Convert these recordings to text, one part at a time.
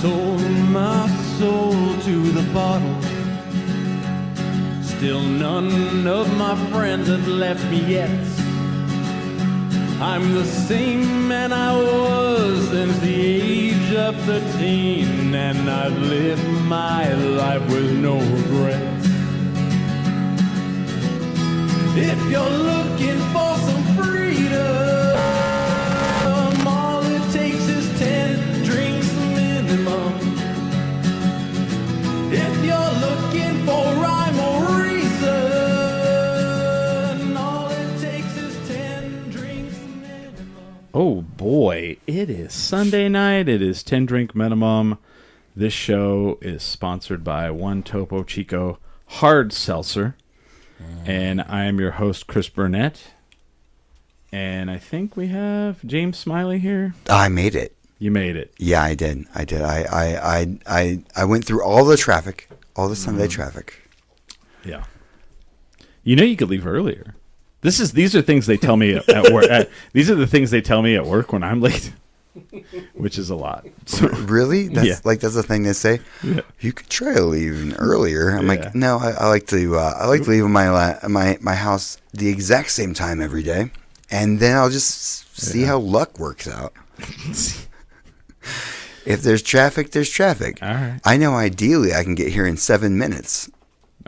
sold my soul to the bottle. Still none of my friends have left me yet. I'm the same man I was since the age of 13, and I've lived my life with no regrets. If you're looking for some freedom, all it takes is 10 drinks minimum. If you're looking for rhyme or reason, all it takes is 10 drinks minimum. Oh boy, it is Sunday night. It is 10 drink minimum. This show is sponsored by One Topo Chico Hard Seltzer. And I am your host, Chris Burnett. And I think we have James Smiley here. I made it. You made it. Yeah, I did. I went through all the traffic, all the Sunday traffic. Yeah. You know you could leave earlier. These are things they tell me at work. These are the things they tell me at work when I'm late, which is a lot. So, Really? That's that's the thing they say. Yeah. You could try to leave earlier. I'm Yeah. like, no, I like to leave my house the exact same time every day, and then I'll just see how luck works out. If there's traffic, there's traffic. All right. I know ideally I can get here in 7 minutes,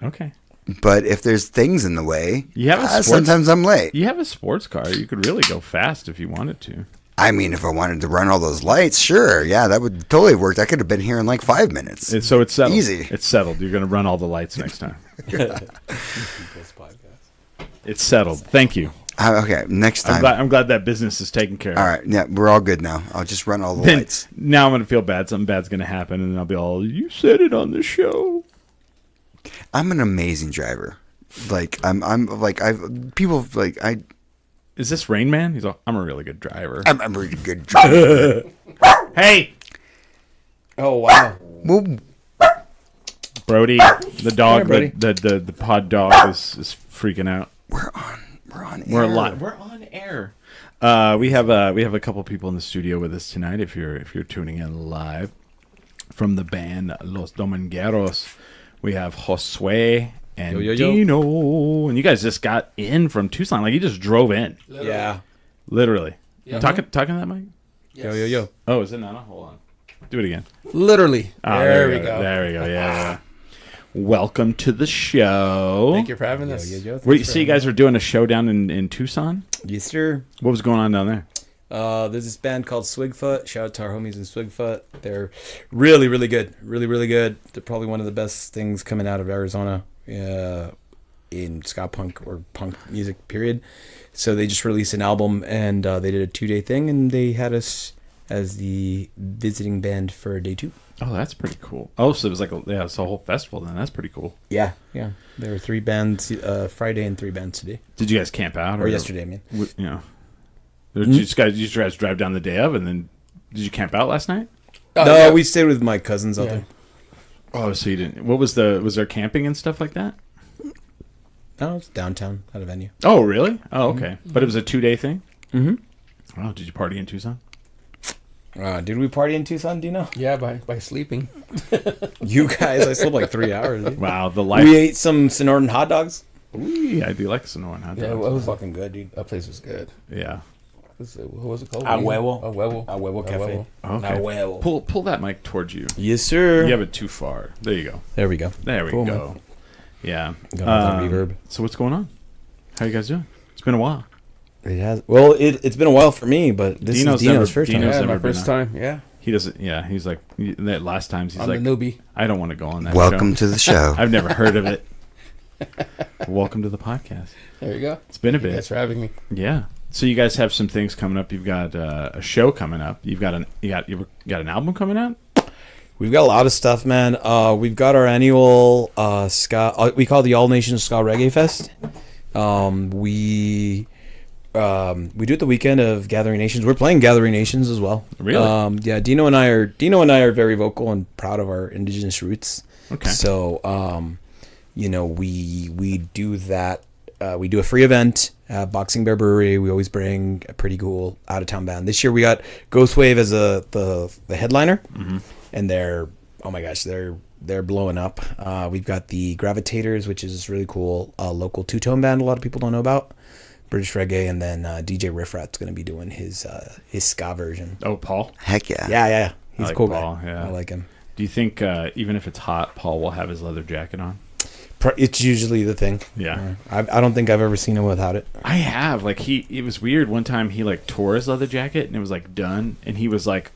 Okay. but if there's things in the way, You have a sports- sometimes I'm late. You have a sports car. You could really go fast if you wanted to. I mean, if I wanted to run all those lights, sure. Yeah, that would totally work. I could have been here in like 5 minutes. So it's settled. Easy. It's settled. You're going to run all the lights next time. It's settled. Thank you. Okay, next time. I'm glad that business is taken care of. All right, yeah, we're all good now. I'll just run all the Then, lights. now I'm going to feel bad. Something bad's going to happen, and I'll be all, you said it on the show. I'm an amazing driver. Like Is this Rain Man? He's all, I'm a really good driver. I'm a really good driver. Hey, Oh wow! Well, Brody, the dog, Brody. the pod dog is freaking out. we're on We're air. live. We're on air. We have a couple people in the studio with us tonight. If you're tuning in live from the band Los Domingueros, we have Josue and Yo, yo, yo. Dino, and you guys just got in from Tucson. Like you just drove in, Yeah. literally. Yeah. Talking to that mic. Yo yo yo! Oh, is it not? Hold on. Do it again. Literally. Ah, there we go. There we go. Yeah. Welcome to the show. Thank you for having us. So you guys were doing a show down in Tucson? Yes, sir. What was going on down there? There's this band called Swigfoot. Shout out to our homies in Swigfoot. They're really, really good. Really, really good. They're probably one of the best things coming out of Arizona in ska punk or punk music, period. So they just released an album, and they did a 2-day thing, and they had us as the visiting band for day 2. Oh, that's pretty cool. Oh, so it was like it's a whole festival then. That's pretty cool. Yeah. There were 3 bands Friday and 3 bands today. Did you guys camp out Or yesterday, I mean. You know, did you guys drive down the day of, and then did you camp out last night? No, we stayed with my cousins out there. Oh, so you didn't. Was there camping and stuff like that? No, it's downtown at a venue. Oh, really? Oh, okay. But it was a 2-day thing. Mm-hmm. Oh, did you party in Tucson? Did we party in Tucson? Do you know? Yeah, by sleeping. You guys, I slept like 3 hours. Dude. Wow, the life. We ate some Sonoran hot dogs. Ooh, I do like Sonoran hot dogs. Yeah, It what was was fucking good, dude. that place was good. Yeah. What was it called? A Huevo. A Huevo. A Huevo Cafe. Okay. A Huevo. Pull that mic towards you. Yes, sir. You have it too far. There you go. There we go. There we Cool, go. Yeah. Got all that reverb. So what's going on? How you guys doing? It's been a while. It has. Well, it's been a while for me, but this Dino's is Dino's first time. Dino's Yeah, never my been first on. time. Yeah, He doesn't. Yeah, he's like that last times. He's I'm like, the newbie. I don't want to go on that. welcome show. to the show. I've never heard of it. Welcome to the podcast. There you go. It's been a Thanks bit. for having me. Yeah. So you guys have some things coming up. You've got a show coming up. You've got an album coming out. We've got a lot of stuff, man. We've got our annual ska. We call it the All Nations Ska Reggae Fest. We do it the weekend of Gathering Nations. We're playing Gathering Nations as well. Really? Yeah. Dino and I are very vocal and proud of our indigenous roots. Okay. So, we do that. We do a free event at Boxing Bear Brewery. We always bring a pretty cool out of town band. This year we got Ghostwave as the headliner. and they're, oh my gosh, they're blowing up. We've got the Gravitators, which is really cool, local two-tone band a lot of people don't know about, British reggae, and then DJ Riff Rat's going to be doing his ska version. Oh, Paul. Heck yeah. Yeah. He's I like a cool Paul, guy. yeah. I like him. Do you think even if it's hot, Paul will have his leather jacket on? It's usually the thing. Yeah. I don't think I've ever seen him without it. I have. Like, it was weird. One time he, like, tore his leather jacket, and it was, like, done. And he was, like,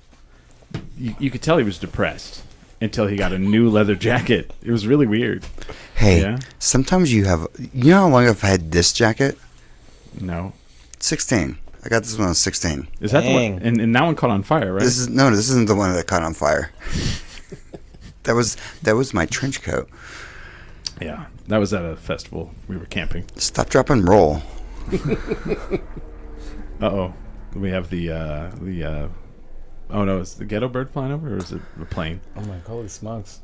you could tell he was depressed until he got a new leather jacket. It was really weird. Hey, Yeah? sometimes you know how long I've had this jacket? No. 16. I got this when I was 16. Is that the Dang. one? And that one caught on fire, right? This isn't the one that caught on fire. that was my trench coat. Yeah. That was at a festival. We were camping. Stop, drop, and roll. Uh-oh. We have the oh no, is the ghetto bird flying over, or is it a plane? Oh my, holy smokes.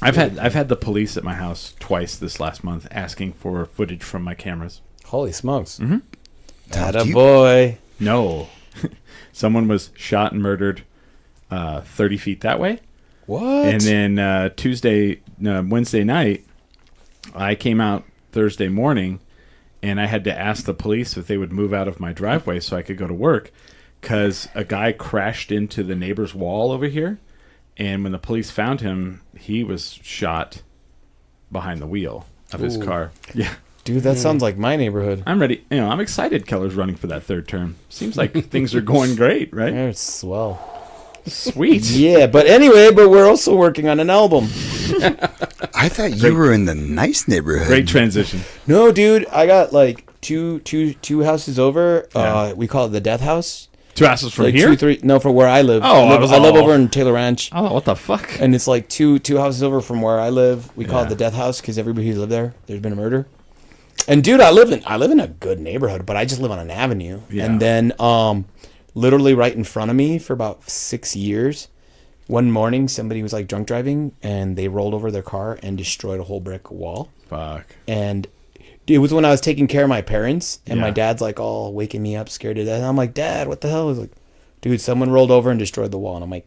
I've had the police at my house twice this last month asking for footage from my cameras. Holy smokes. Mm-hmm. Atta Do you- boy. No. Someone was shot and murdered 30 feet that way. What? And then Wednesday night, I came out Thursday morning, and I had to ask the police if they would move out of my driveway so I could go to work, because a guy crashed into the neighbor's wall over here, and when the police found him, he was shot behind the wheel of his Ooh. car. Yeah. Dude, that sounds like my neighborhood. I'm ready. I'm excited Keller's running for that third term. Seems like things are going great, right? It's swell. Sweet. Yeah, but we're also working on an album. I thought you were in the nice neighborhood. Great transition. No, dude, I got like two houses over. Yeah. We call it the Death House. 2 houses from Like here? 2, 3. No, from where I live. Oh, I live over in Taylor Ranch, Oh, what the fuck? and it's like two houses over from where I live. We call Yeah. it the Death House because everybody who's lived there, there's been a murder. And dude, I live in a good neighborhood, but I just live on an avenue. Yeah. And then, literally right in front of me for about 6 years, one morning somebody was like drunk driving, and they rolled over their car and destroyed a whole brick wall. Fuck. And it was when I was taking care of my parents, and my Yeah. dad's like all waking me up, scared to death. And I'm like, Dad, what the hell? He's like, dude, someone rolled over and destroyed the wall. And I'm like,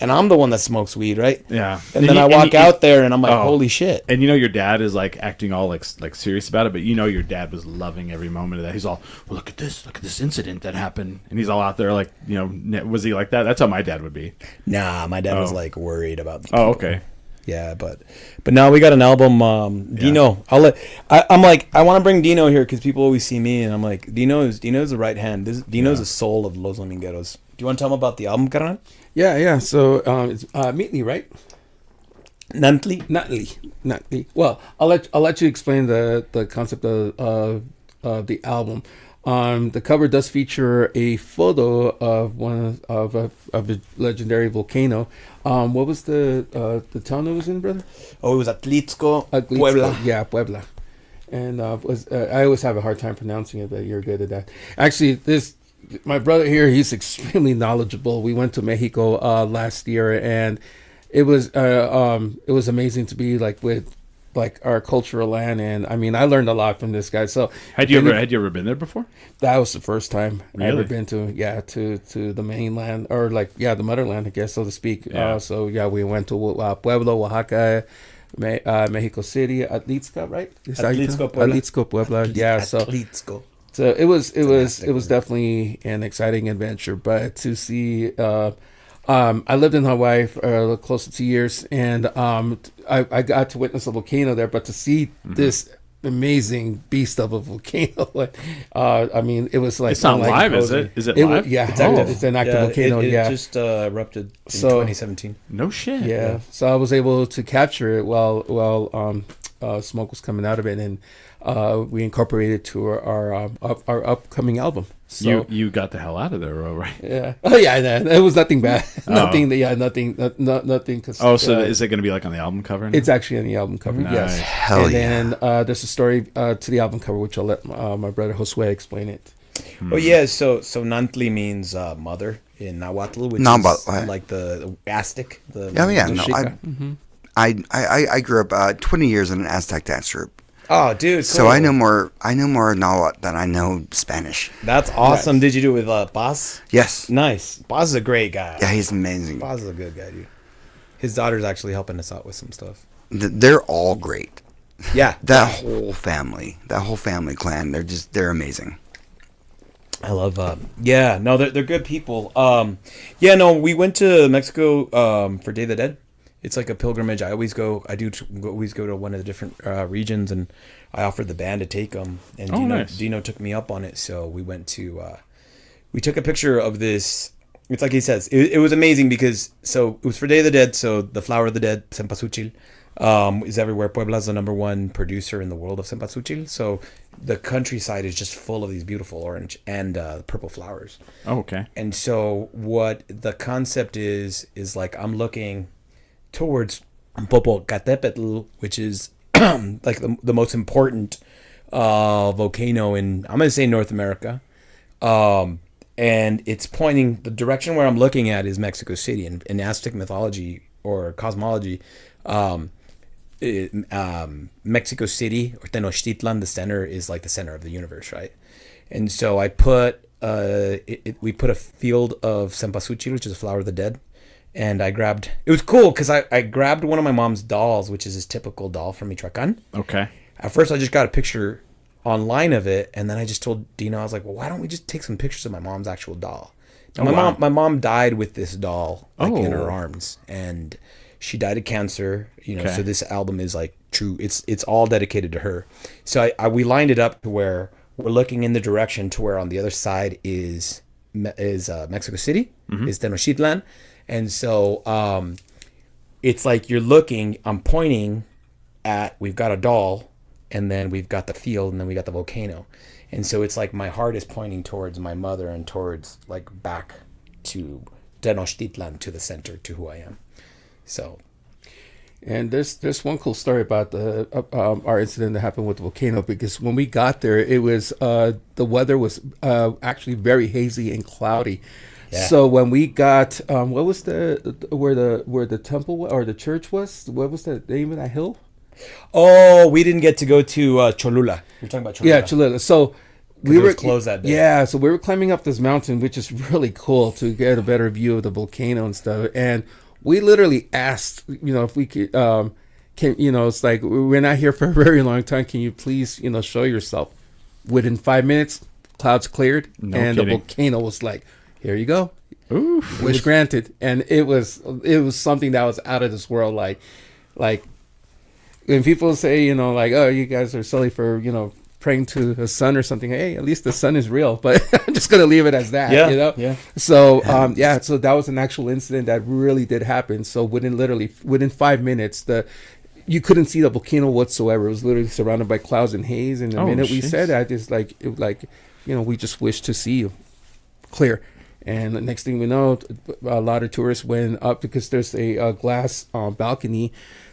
and I'm the one that smokes weed, right? Yeah. And then I walk out there, and I'm like, Oh. holy shit. And your dad is like acting all like serious about it, but your dad was loving every moment of that. He's all, well, look at this incident that happened, and he's all out there like, was he like that? That's how my dad would be. Nah, my dad was Oh. like worried about the Oh, people. okay. Yeah, but now we got an album. Dino, I'm like, I want to bring Dino here because people always see me, and I'm like, Dino's the right hand. Dino's the soul of Los Domingueros. Do you want to tell them about the album, carnal? Yeah. So it's Meatly, right? Nantli. Nutly. Well, I'll let you explain the concept of the album. The cover does feature a photo of a legendary volcano. What was the town it was in, brother? Oh, it was Atlixco, Atlixco. Puebla. Yeah, Puebla. And I always have a hard time pronouncing it, but you're good at that. Actually, my brother here, he's extremely knowledgeable. We went to Mexico last year, and it was amazing to be with our cultural land. And I mean, I learned a lot from this guy. So Had you ever been there before? that was the first time I Really? ever been to the mainland, or the motherland, I guess, so to speak. Yeah. We went to Puebla, Oaxaca, Mexico City, Atlixco, right? Is that how you Atlixco, tell- Puebla. Atlixco, Puebla. Yeah. Atlixco. So it was Fantastic. definitely an exciting adventure. But to see, I lived in Hawaii for a little close to 2 years, and I got to witness a volcano there. But to see this amazing beast of a volcano, I mean, it was like It's not unlike live, is Frozen. it? Is it was- live? yeah, It's active. It's an active volcano. It yeah, just erupted in So- 2017. No shit. yeah. So I was able to capture it while smoke was coming out of it, and we incorporated it to our upcoming album. So You got the hell out of there, right? yeah, oh yeah, it was nothing bad, nothing. Yeah, nothing. Nothing. Oh, so is it going to be like on the album cover? now? It's actually on the album cover. Nice. Yes. Hell and yeah. then there's a story to the album cover, which I'll let my brother Josue explain it. Oh yeah, so Nantli means mother in Nahuatl, which Nahuatl. is like the Aztec. Oh yeah, no, Mexica. I grew up 20 years in an Aztec dance troupe, Oh, dude. so cool. I know more Nahuatl than I know Spanish. That's awesome. Nice. Did you do it with Paz? Yes, Nice. Paz is a great guy. yeah, he's amazing. Paz is a good guy, dude. His daughter's actually helping us out with some stuff. They're all great. Yeah, That whole family clan, they're amazing. I love. No, they're good people. We went to Mexico for Day of the Dead. It's like a pilgrimage. I always go. Always go to one of the different regions, and I offered the band to take them. And nice. Dino took me up on it, so we went to. We took a picture of this. It's like he says. It was amazing because it was for Day of the Dead. So the flower of the dead, cempasúchil, is everywhere. Puebla's the number one producer in the world of cempasúchil. So the countryside is just full of these beautiful orange and purple flowers. Oh, okay. And so what the concept is like I'm looking towards Popocatépetl, which is like the most important volcano in, I'm going to say, North America. And it's pointing, the direction where I'm looking at is Mexico City. And in Aztec mythology or cosmology, Mexico City or Tenochtitlan, the center, is like the center of the universe, right? And so I put we put a field of cempasúchil, which is a flower of the dead, and I grabbed. It was cool because I grabbed one of my mom's dolls, which is this typical doll from Michoacán. Okay. At first, I just got a picture online of it, and then I just told Dino, I was like, "Well, why don't we just take some pictures of my mom's actual doll?" Now, my mom died with this doll in her arms, and she died of cancer. Okay. So this album is like true. It's all dedicated to her. So we lined it up to where we're looking in the direction to where on the other side is Mexico City, is Tenochtitlan, and so it's like you're looking. I'm pointing at. We've got a doll, and then we've got the field, and then we got the volcano. And so it's like my heart is pointing towards my mother and towards like back to Tenochtitlan, to the center, to who I am. So, and there's one cool story about the our incident that happened with the volcano, because when we got there, it was the weather was actually very hazy and cloudy. Yeah. So when we got what was where the temple or the church was? What was the name of that hill? oh, we didn't get to go to Cholula. You're talking about Cholula. Yeah, Cholula. So we were closed that day. Yeah, so we were climbing up this mountain, which is really cool to get a better view of the volcano and stuff. And we literally asked, if we could, it's like, we're not here for a very long time. Can you please, show yourself? Within 5 minutes, clouds cleared, and the volcano was like, here you go. Ooh, Wish granted. And it was something that was out of this world. Like when people say, oh, you guys are silly for, praying to the sun or something. Hey, at least the sun is real, but I'm just going to leave it as that, Yeah. So, so that was an actual incident that really did happen. So within 5 minutes, you couldn't see the volcano whatsoever. It was literally surrounded by clouds and haze. And the minute we said that, it's like, we just wish to see you clear. And the next thing we know, a lot of tourists went up because there's a glass balcony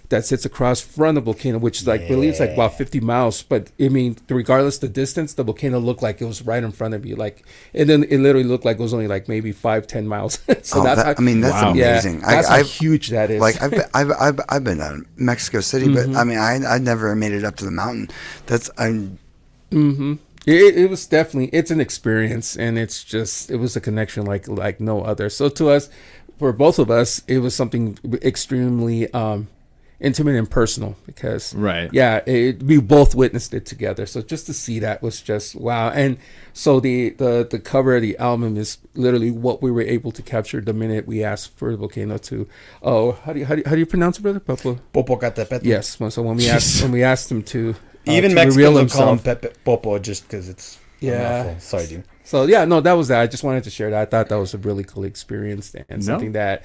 that sits across from the volcano, which is I believe it's like about 50 miles. But I mean, regardless the distance, the volcano looked like it was right in front of you. And then it literally looked like it was only like maybe 5-10 miles. So that's wow. amazing. That's how huge that is. Like I've been to Mexico City, but I mean, I never made it up to the mountain. It was definitely, it's an experience, and it was a connection like no other. So to us, for both of us, it was something extremely intimate and personal because we both witnessed it together. So just to see that was just wow. And so the cover of the album is literally what we were able to capture the minute we asked for the volcano to how do you pronounce it, brother? Popocatépetl. Yes. So when we asked him to even to Mexicans reveal will call him himself. Popo just because it's mouthful. Sorry, dude. So that was that. I just wanted to share that. I thought that was a really cool experience and something that,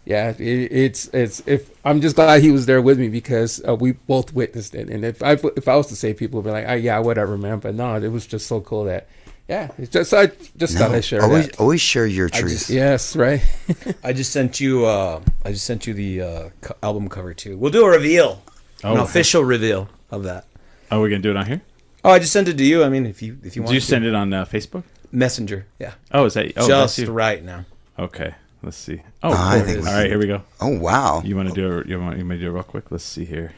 it's if I'm just glad he was there with me because we both witnessed it. And if I was to say, people would be like, whatever, man. But no, it was just so cool that it's just I just thought I'd share that. Always share your truth. Yes, right. I just sent you the album cover too. We'll do a reveal, an official reveal of that. Are we gonna do it on here? Oh, I just sent it to you. I mean, if you want. Did you send it on Facebook? Messenger? Yeah. Oh, is that? Oh, just that's you. right now. Okay, let's see. Oh, I cool. think All right, here we go. Oh wow! You want to do it? You want me to do it real quick? Let's see here.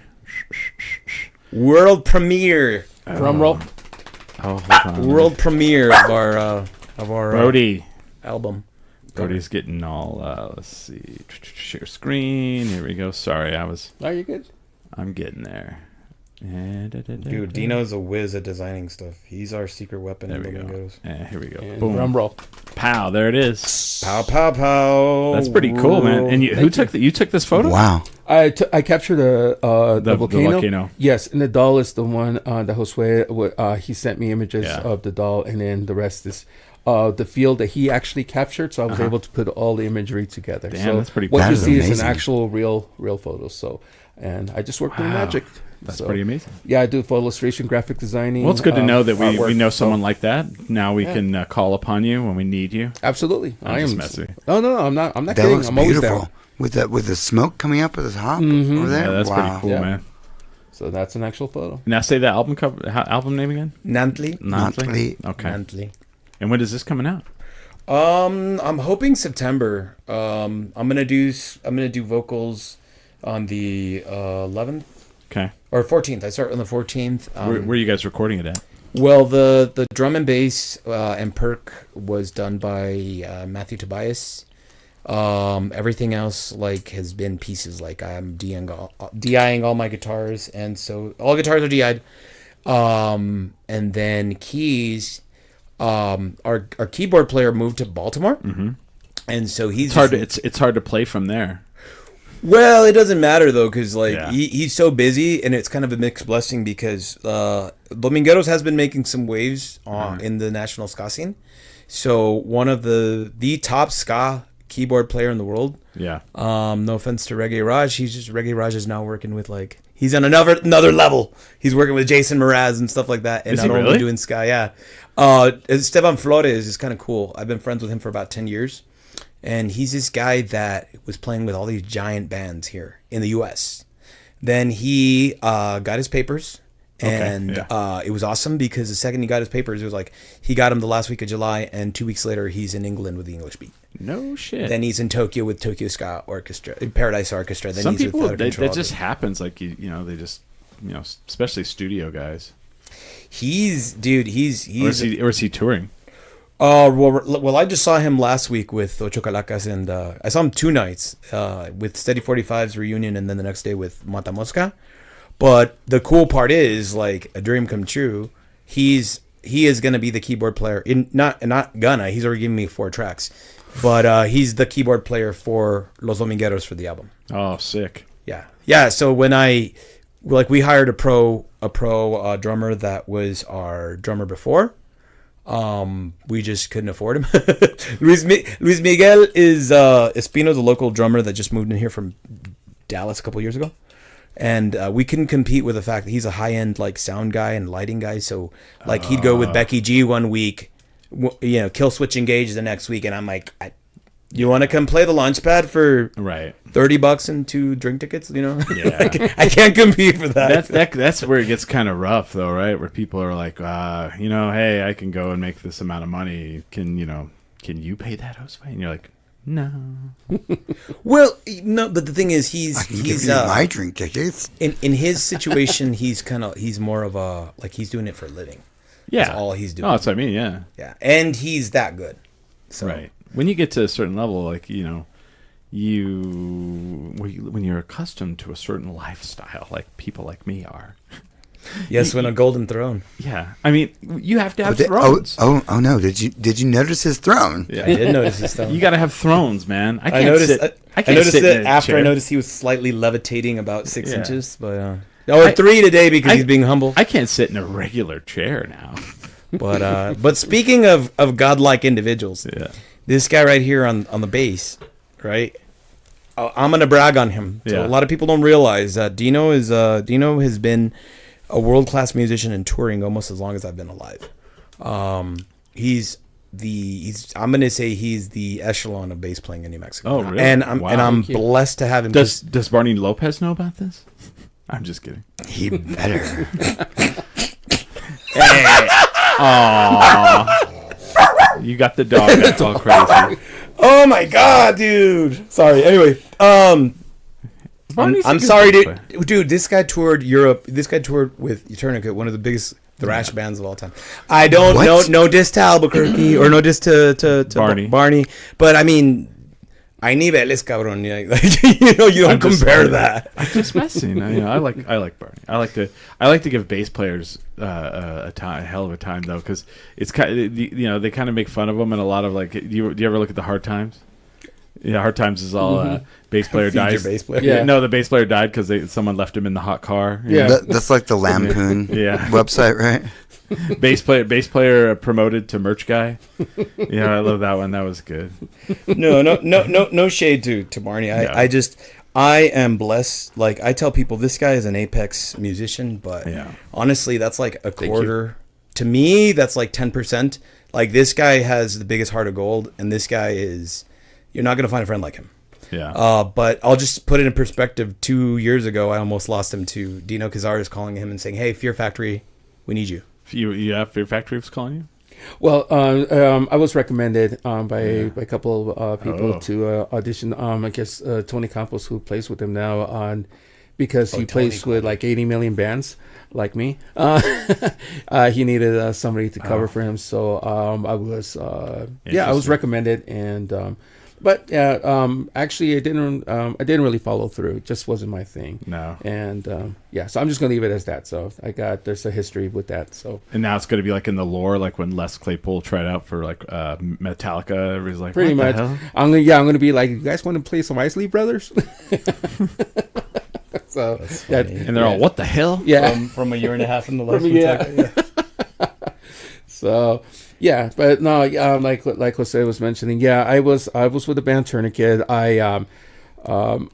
World premiere. Drum roll. Oh, hold on. World premiere of our Brody album. Cody's getting all. Let's see. Share screen. Here we go. Sorry, Are you good? I'm getting there. Dude, Dino's a whiz at designing stuff. He's our secret weapon There in we go. Flamingos. Here we go. And Boom. drum roll. Pow. There it is. Pow, pow, pow. That's pretty cool, man. And who took you took this photo? Wow. I captured the volcano. volcano. Yes, and the doll is the one that Josue. He sent me images Yeah. of the doll, and then the rest is the field that he actually captured. So I was able to put all the imagery together. Damn, so that's pretty what cool. you That is see is amazing. an actual real photo. So, and I just worked with Wow. magic. That's So, pretty amazing. Yeah, I do photo illustration, graphic designing. Well, it's good to know that we artwork. know So, someone like that. Now we Yeah. can call upon you when we need you. absolutely, I'm I just am messing. No, I'm not. I'm not That kidding. looks I'm always beautiful. down. With the smoke coming up at the top over there. Yeah, that's wow. pretty cool, Yeah. man. So that's an actual photo. Now say the album cover, album name again. Nantli. Nantli? Okay. Nantli. And when is this coming out? I'm hoping September. I'm gonna do vocals on the 11th Okay. or 14th. I start on the 14th. Where are you guys recording it at? Well, the drum and bass and perk was done by Matthew Tobias. Everything else has been pieces. Like I'm DIing all my guitars, and so all guitars are DI'd. And then keys. Our keyboard player moved to Baltimore, and so he's It's hard to play from there. Well, it doesn't matter though, because Yeah. he's so busy, and it's kind of a mixed blessing because Domingueros has been making some waves in the national ska scene. So one of the top ska keyboard player in the world. Yeah. No offense to Reggae Raj, Reggae Raj is now working with he's on another level. He's working with Jason Mraz and stuff like that, and Is he not only really? doing ska. Yeah, Esteban Flores is kind of cool. I've been friends with him for about 10 years. And he's this guy that was playing with all these giant bands here in the U.S. Then he got his papers, and it was awesome because the second he got his papers, it was he got him the last week of July, and 2 weeks later he's in England with the English Beat. No shit. Then he's in Tokyo with Tokyo Ska Orchestra, Paradise Orchestra. Then Some he's people with that just happens. They just especially studio guys. He's Or is he touring? Well, I just saw him last week with Ocho Calacas, and I saw him 2 nights with Steady 45's reunion, and then the next day with Mata Mosca. But the cool part is, a dream come true. He is going to be the keyboard player not gonna. He's already given me 4 tracks, but he's the keyboard player for Los Domingueros for the album. Oh, sick. Yeah. So when we hired a pro drummer that was our drummer before. We just couldn't afford him. Luis Miguel is Espino's a local drummer that just moved in here from Dallas a couple years ago, and we couldn't compete with the fact that he's a high end sound guy and lighting guy. So he'd go with Becky G one week, Kill Switch Engage the next week, and I'm like, you want to come play the Launchpad for Right. $30 and 2 drink tickets? Yeah. I can't compete for that. That's where it gets kind of rough, though, right? Where people are like, hey, I can go and make this amount of money. Can you pay that Josue? And you're like, no. Well, no, but the thing is, I can give he's you my drink tickets. in his situation, he's more of a he's doing it for a living. Yeah. That's all he's doing. Oh, that's what I mean. Yeah. Yeah, and he's that good. So Right. When you get to a certain level, when you're accustomed to a certain lifestyle, like people like me are. yes, when a golden throne. Yeah. I mean, you have to have Oh, thrones. oh no! Did you notice his throne? Yeah. I did notice this stuff. You got to have thrones, man. I I can't noticed. sit. I can't noticed sit it in a after I chair. noticed he was slightly levitating about 6 Yeah. inches, but 3 today because he's being humble. I can't sit in a regular chair now. But speaking of godlike individuals, Yeah. this guy right here on the bass, right? I'm gonna brag on him. So Yeah. a lot of people don't realize that Dino has been a world-class musician and touring almost as long as I've been alive. I'm gonna say he's the echelon of bass playing in New Mexico. Oh, really? And I'm Wow. blessed to have him. Does Barney Lopez know about this? I'm just kidding. He better. You got the dog that's all crazy. Oh my god, dude! Sorry. Anyway, Barney's a I'm good sorry, player. dude. This guy toured Europe. This guy toured with Eternica, one of the biggest thrash bands of all time. I don't What? no diss to Albuquerque or no diss to Barney. but I mean, I need Vélez, cabrón. You know, you don't compare that. I'm just messing. I like Barney. I like to give bass players a hell of a time though, because it's kind of, they kind of make fun of them, and a lot of like, do you ever look at the Hard Times? Yeah, Hard Times is all bass player Feed your dies. bass player. Yeah. No, the bass player died because someone left him in the hot car. Yeah. That's like the Lampoon Yeah. website, right? Bass player promoted to merch guy. Yeah, I love that one. That was good. No shade to Barney. Yeah. I am blessed. Like, I tell people, this guy is an apex musician, but Yeah. honestly, that's like a quarter. To me, that's like 10%. Like, this guy has the biggest heart of gold, and this guy is, you're not going to find a friend like him. Yeah. But I'll just put it in perspective. 2 years ago, I almost lost him to Dino Cazares calling him and saying, "Hey, Fear Factory, we need you." You have Fear Factory was calling you? Well, I was recommended by a couple of people Oh. to audition. I guess Tony Campos, who plays with him now, because he Tony plays with like 80 million bands like me. He needed somebody to cover for him, so I was Interesting. recommended, and actually I didn't really follow through. It just wasn't my thing. No. And so I'm just gonna leave it as that. So there's a history with that. So And now it's going to be like in the lore, like when Les Claypool tried out for like Metallica. Everybody's like, pretty what much, the hell? I'm gonna be like, you guys want to play some Isley Brothers? So that, funny. And they're all, what the hell? yeah. From a year and a half in the life. Yeah. So yeah, but no, like Jose was mentioning, I was with the band Tourniquet. I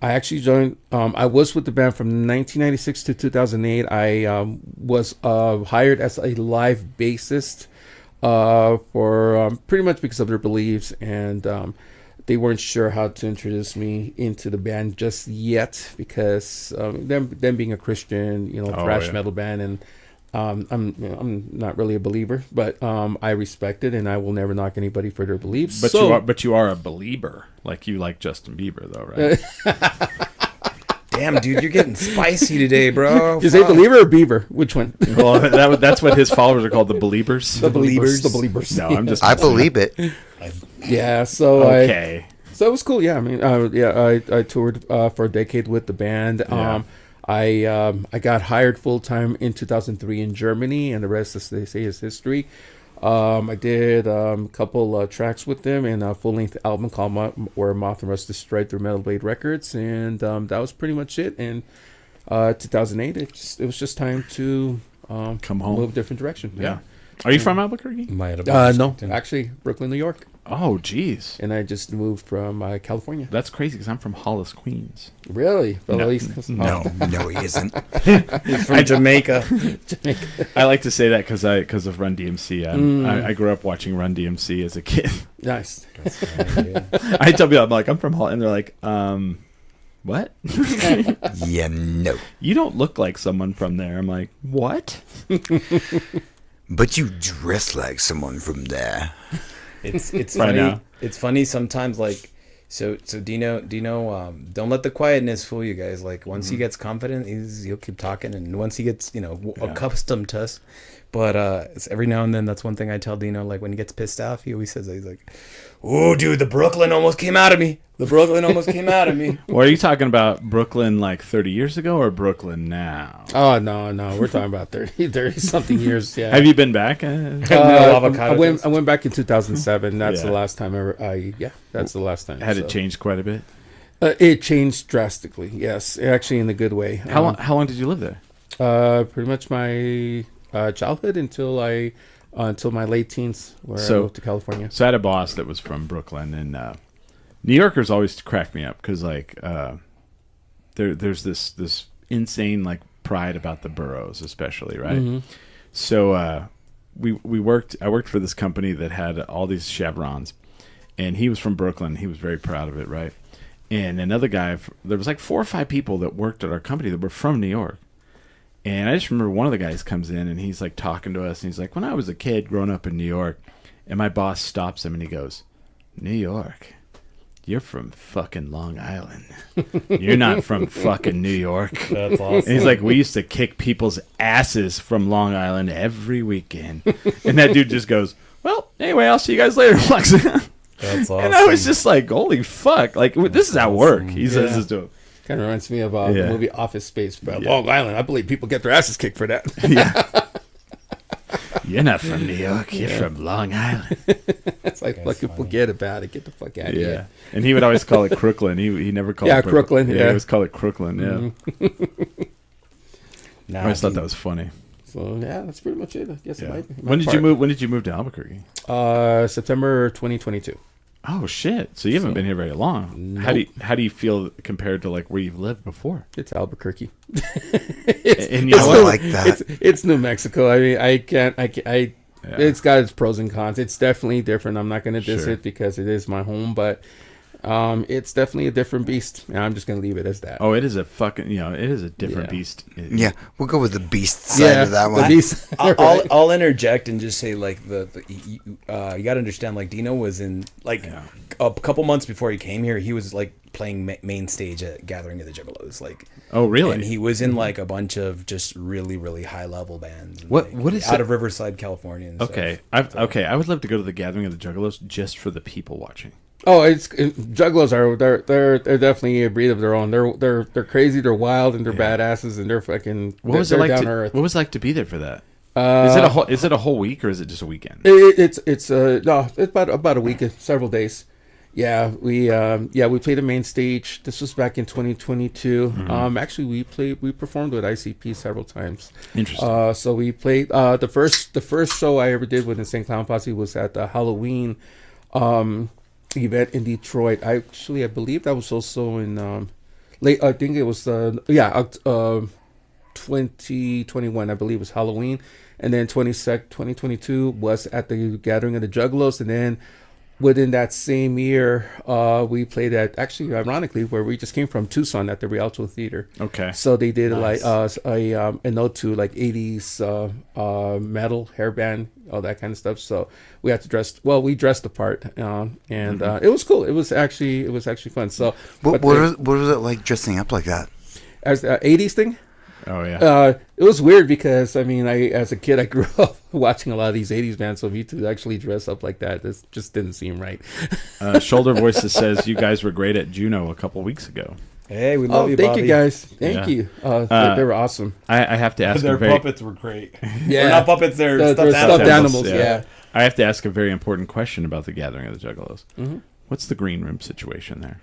actually joined. I was with the band from 1996 to 2008. I was hired as a live bassist for pretty much because of their beliefs, and they weren't sure how to introduce me into the band just yet because them being a Christian, thrash metal band, and I'm not really a believer, but I respect it, and I will never knock anybody for their beliefs. But you are a believer. Like you like Justin Bieber though, right? Damn, dude, you're getting spicy today, bro. Is it believer or beaver? Which one? Well, that's what his followers are called, the Beliebers. The believers. No, I'm just. I believe it. Yeah. So Okay. So it was cool. Yeah. I mean, I toured for a decade with the band. Yeah. I got hired full time in 2003 in Germany, and the rest, as they say, is history. I did a couple tracks with them and a full length album called Where Moth and Rust Destroyed through Metal Blade Records, and that was pretty much it. And 2008, it was just time to Come home. move a different direction. Yeah. Are you from Albuquerque? No, actually, Brooklyn, New York. Oh, geez. And I just moved from California. That's crazy because I'm from Hollis, Queens. Really? Well, No. at least No, he isn't. From Jamaica. I like to say that because of Run DMC. I grew up watching Run DMC as a kid. Nice. I tell people, I'm like, I'm from Hollis, and they're like, what? Yeah, no. You don't look like someone from there. I'm like, what? But you dress like someone from there. It's Right funny. now. It's funny sometimes. Like, so Dino, don't let the quietness fool you guys. Like, once he gets confident, he'll keep talking, and once he gets accustomed to us. But it's every now and then, that's one thing I tell Dino. Like, when he gets pissed off, he always says that. He's like, "Oh, dude, the Brooklyn almost came out of me. The Brooklyn almost came out of me." Well, are you talking about Brooklyn like 30 years ago or Brooklyn now? Oh, no. We're talking about 30 something years. Yeah. Have you been back? avocado I went back in 2007. That's Yeah. the last time that's the last time. Had So. it changed quite a bit? It changed drastically. Yes. Actually, in a good way. How long did you live there? Pretty much my childhood until my late teens, where I So- moved to California. So I had a boss that was from Brooklyn, and New Yorkers always crack me up because like there's this insane like pride about the boroughs, especially, right? Mm-hmm. So I worked for this company that had all these chevrons, and he was from Brooklyn. He was very proud of it, right? And another guy, there was like 4 or 5 people that worked at our company that were from New York. And I just remember one of the guys comes in and he's like talking to us, and he's like, when I was a kid growing up in New York, and my boss stops him and he goes, "New York, you're from fucking Long Island. You're not from fucking New York. That's awesome. And he's like, we used to kick people's asses from Long Island every weekend. And that dude just goes, well, anyway, I'll see you guys later. That's awesome. And I was just like, holy fuck. Like, this is at work. He says this to him. Kind of reminds me of the Yeah. movie Office Space. But Yeah. Long Island, I believe people get their asses kicked for that. Yeah. You're not from New York. You're from Long Island. It's like, fucking forget about it. Get the fuck out of Yeah. here. And he would always call it Crooklyn. He never called Yeah, it Brooklyn. Crooklyn, Yeah, yeah. he always called it Crooklyn. Yeah. Nah, I always thought that was funny. So yeah, that's pretty much it. I guess. Yeah. My When did you part. move? When did you move to Albuquerque? September 2022. Oh shit! So you haven't been here very long. How do you feel compared to like where you've lived before? It's Albuquerque. And you know I what? like that. It's New Mexico. I mean, it's got its pros and cons. It's definitely different. I'm not going to diss Sure. it because it is my home, but it's definitely a different beast. And I'm just going to leave it as that. Oh, it is a fucking it is a different Yeah. beast. Yeah, we'll go with the beast side of that the one. beast. I'll interject and just say like you got to understand like Dino was in like a couple months before he came here. He was like playing main stage at Gathering of the Juggalos, like. Oh really? And he was in like a bunch of just really really high level bands. And, What- like, what is out it? of Riverside, California? And Okay, stuff. I would love to go to the Gathering of the Juggalos just for the people watching. Oh, juggalos they're definitely a breed of their own. They're crazy. They're wild and they're badasses and they're fucking. What was it they're like? down To, earth. what was it like to be there for that? Uh, Is it a whole week or is it just a weekend? It's about a week, several days. Yeah, we played the main stage. This was back in 2022. Actually, we performed with ICP several times. Interesting. So we played the first show I ever did with Insane Clown Posse was at the Halloween event in Detroit. I believe that was also in late. I think it was 2021. I believe was Halloween, and then 2022 was at the Gathering of the Juggalos, and then within that same year, we played at actually ironically where we just came from, Tucson, at the Rialto Theater. Okay. So they did like a note to like 80s metal hair band, all that kind of stuff. So we had to dress. Well, we dressed the part, and it was cool. It was actually fun. So What was it like dressing up like that? as 80s thing. Oh yeah. It was weird because I mean, as a kid, I grew up watching a lot of these '80s bands. So for you to actually dress up like that, this just didn't seem right. Shoulder Voices says you guys were great at Juno a couple weeks ago. Hey, we love you, thank Bobby. you guys. Thank Yeah. you. They were awesome. I have to ask Their a very puppets were great. Yeah. Or not puppets. They're They're stuffed stuffed animals. animals. Yeah. I have to ask a very important question about the Gathering of the Juggalos. What's the green room situation there?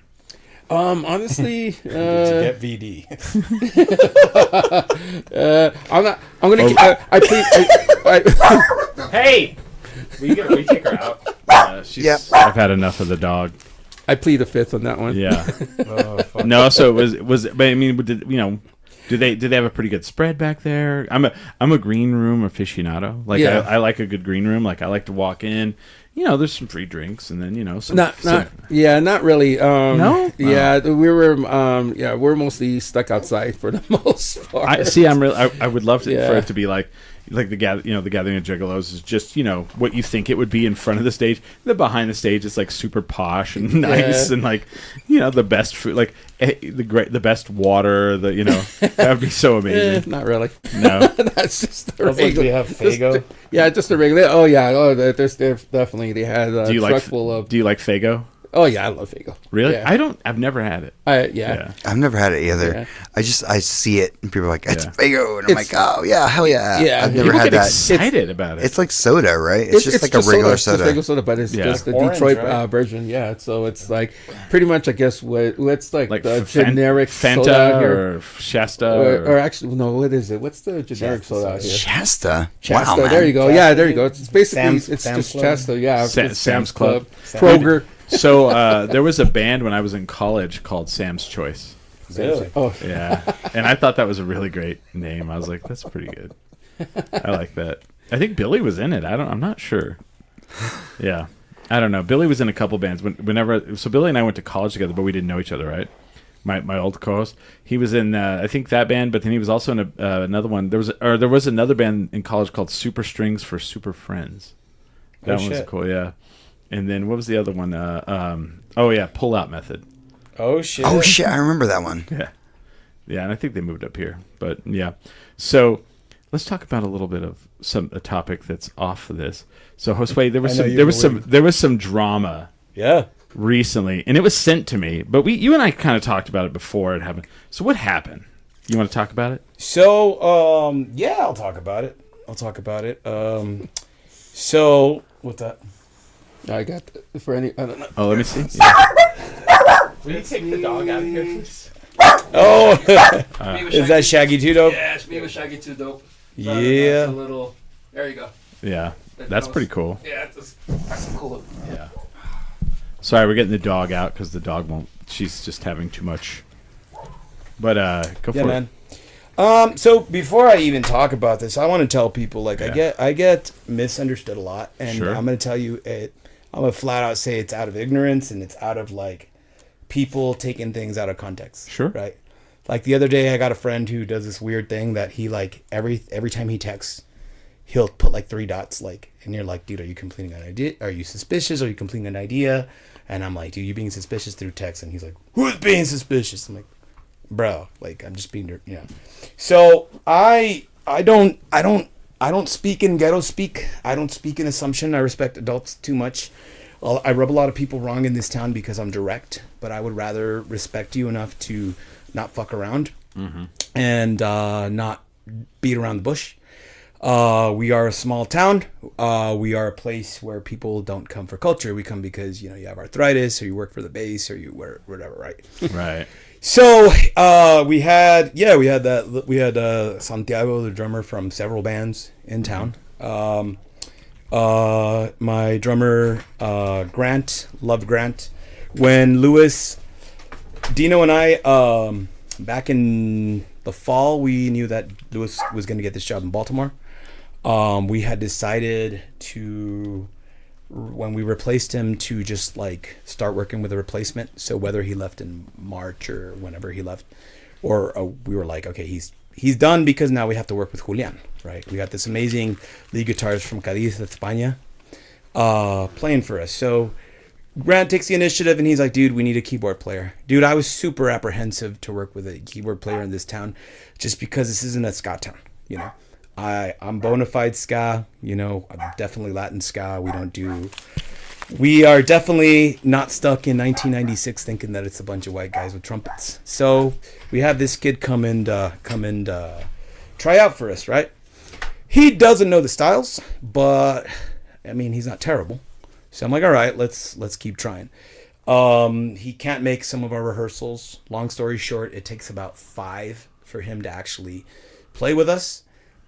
Honestly, Did you get VD? I'm not. I'm gonna. I plead. Hey, we take her out. Yep. I've had enough of the dog. I plead the fifth on that one. Yeah. Oh, fuck. No, so it was. But I mean, did they have a pretty good spread back there? I'm a green room aficionado. Like Yeah. I like a good green room. Like I like to walk in. There's some free drinks, and then some. Not really. No? Yeah, we're mostly stuck outside for the most part. I would love to, Yeah. for it to be like the Gathering of Juggalos is just what you think it would be in front of the stage. The behind the stage is like super posh and nice and like the best food, like the best water. That would be so amazing. Not really. No, That's just the Sounds like regular. we have Fago. Just a regular. Oh yeah. Oh, there's definitely they had a do you truck like full of. Do you like Fago? Oh yeah, I love Fago. Really? Yeah. I've never had it. Yeah. I've never had it either. Yeah. I see it and people are like, it's Yeah. Fago, and I'm It's- like, oh yeah, hell yeah. Yeah. I've never People had get that. excited about it. It's like soda, right? It's just like a regular It's just soda. regular soda, but it's Yeah. just the Orange, Detroit right? version. Yeah, so it's like pretty much, I guess, what's like the Fan- generic Fanta soda out here. or Shasta Or actually, no, what is it? What's the generic Shasta soda out here? Shasta. Shasta. Wow, man. There you go. Shasta. Yeah, there you go. It's basically Sam's it's just Club? Shasta. Yeah, Sa- it's Sam's Club. Kroger. So there was a band when I was in college called Sam's Choice. Really? Oh, Yeah, and I thought that was a really great name. I was like, that's pretty good. I like that. I think Billy was in it. I'm not sure. Yeah, I don't know. Billy was in a couple bands. So Billy and I went to college together, but we didn't know each other, right? My old co-host, he was in I think that band, but then he was also in another one. There was another band in college called Super Strings for Super Friends. That one was shit. cool. Yeah. And then what was the other one? Oh yeah, Pull Out Method. Oh shit. Oh shit, I remember that one. Yeah, yeah, and I think they moved up here. But yeah, so let's talk about a little bit of a topic that's off of this. So Josue, there was some drama Yeah. recently, and it was sent to me. But you and I kind of talked about it before it happened. So what happened? You want to talk about it? So, yeah, I'll talk about it. So, what's that? I got for any. I don't know. Oh, let me see. Will you take the dog out of here, please? Oh, is that Shaggy too, dope? Yeah, it's me with Shaggy too, dope. Yeah. A little. There you go. Yeah, that's pretty cool. Yeah, that's cool. Yeah. Sorry, we're getting the dog out because the dog won't. She's just having too much. But go for Yeah, it. man. So before I even talk about this, I want to tell people like Yeah. I get misunderstood a lot, and Sure. I'm going to tell you it. I'm gonna flat out say it's out of ignorance and it's out of like people taking things out of context. Sure. Right. Like the other day, I got a friend who does this weird thing that he like every time he texts, he'll put like 3 dots, like, and you're like, dude, are you completing an idea? Are you suspicious? Are you completing an idea? And I'm like, dude, you're being suspicious through text. And he's like, who's being suspicious? I'm like, bro, like I'm just being, you know. So I don't speak in ghetto speak. I don't speak in assumption. I respect adults too much. Well, I rub a lot of people wrong in this town because I'm direct, but I would rather respect you enough to not fuck around and not beat around the bush. We are a small town. We are a place where people don't come for culture. We come because, you know, you have arthritis or you work for the base or you wear whatever, right? Right. So we had Santiago, the drummer from several bands in town. My drummer Grant, loved Grant. When Dino and I back in the fall, we knew that Lewis was going to get this job in Baltimore. We had decided to, when we replaced him, to just like start working with a replacement. So whether he left in March or whenever he left, or we were like, okay, he's done because now we have to work with Julian, right? We got this amazing lead guitarist from Cádiz, España, playing for us. So Grant takes the initiative and he's like, dude, we need a keyboard player. Dude, I was super apprehensive to work with a keyboard player in this town just because this isn't a ska town, you know. I'm bona fide ska, you know, I'm definitely Latin ska. We are definitely not stuck in 1996 thinking that it's a bunch of white guys with trumpets. So we have this kid come and try out for us, right? He doesn't know the styles, but I mean, he's not terrible. So I'm like, all right, let's keep trying. He can't make some of our rehearsals. Long story short, it takes about 5 for him to actually play with us.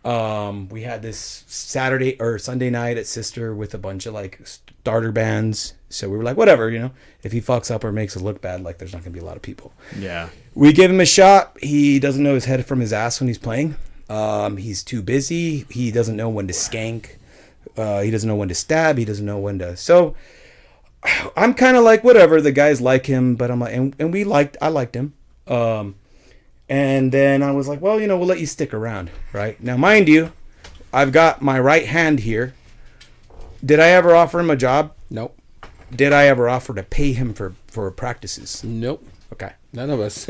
We had this Saturday or Sunday night at Sister with a bunch of like starter bands. So we were like, whatever, you know, if he fucks up or makes us look bad, like there's not gonna be a lot of people. Yeah. We give him a shot. He doesn't know his head from his ass when he's playing. He's too busy. He doesn't know when to skank. He doesn't know when to stab. He doesn't know when to. So I'm kind of like, whatever. The guys like him, but I'm like, I liked him. And then I was like, well, you know, we'll let you stick around, right? Now, mind you, I've got my right hand here. Did I ever offer him a job? Nope. Did I ever offer to pay him for practices? Nope. Okay. None of us.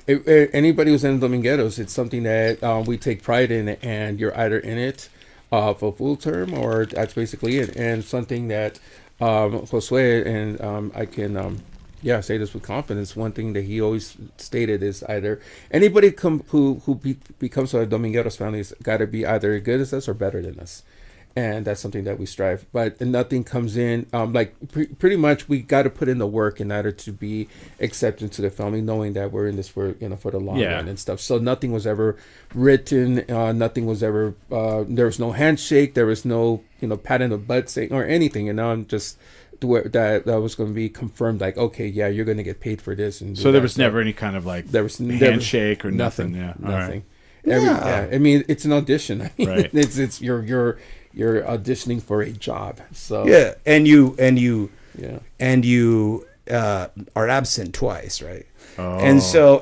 Anybody who's in Domingueros, it's something that we take pride in, and you're either in it for full term or that's basically it. And something that Josue and I can say this with confidence. One thing that he always stated is either anybody who becomes a Domingueros family has got to be either as good as us or better than us. And that's something that we strive. But nothing comes in pretty much we got to put in the work in order to be accepted to the family, knowing that we're in this for the long run and stuff. So nothing was ever written. Nothing was ever. There was no handshake. There was no pat in the butt saying or anything. And now I'm just that was going to be confirmed. Like, okay, yeah, you're going to get paid for this. And so there was never any kind of like handshake or nothing. Yeah, nothing. Right. I mean, it's an audition. I mean, right. It's you're auditioning for a job. So yeah, and you are absent twice, right? Oh. And so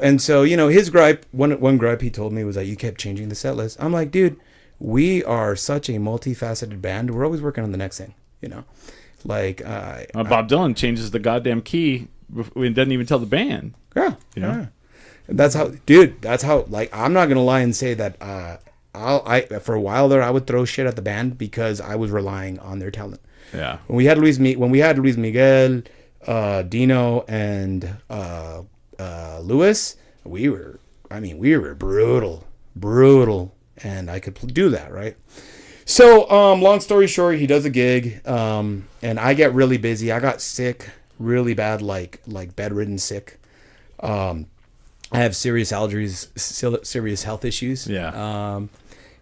his gripe, one gripe he told me was that you kept changing the set list. I'm like, dude, we are such a multifaceted band. We're always working on the next thing, Like, Bob Dylan changes the goddamn key and doesn't even tell the band. yeah, You know? yeah. That's how, dude. That's how. Like, I'm not gonna lie and say that. I for a while there, I would throw shit at the band because I was relying on their talent. Yeah. When we had Luis Miguel, Dino, and Luis, we were brutal, and I could do that, right? So, long story short, he does a gig, and I get really busy. I got sick, really bad, like bedridden sick. I have serious allergies, serious health issues. Yeah.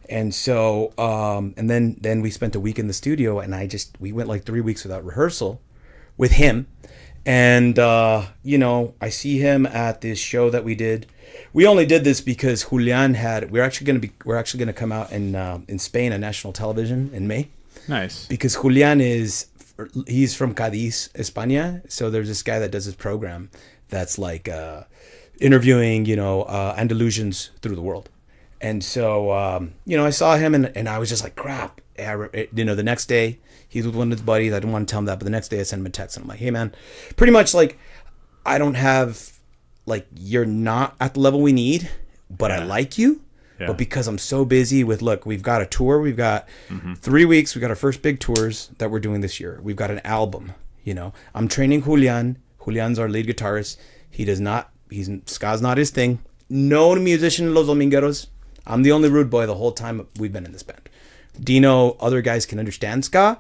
And so, and then we spent a week in the studio, and we went like 3 weeks without rehearsal with him. And, I see him at this show that we did. We only did this because Julian we're actually going to come out in Spain on national television in May. Nice. Because Julian he's from Cadiz, España. So there's this guy that does this program that's like, interviewing, Andalusians through the world. And so, I saw him and I was just like, crap. The next day, he's with one of his buddies. I didn't want to tell him that, but the next day I sent him a text and I'm like, hey, man, pretty much like, I don't have, like, you're not at the level we need, but I like you. Yeah. But because I'm so busy look, we've got a tour. We've got 3 weeks. We've got our first big tours that we're doing this year. We've got an album, I'm training Julian. Julian's our lead guitarist. Ska's not his thing. No musician in Los Domingueros. I'm the only rude boy the whole time we've been in this band. Dino, other guys can understand ska,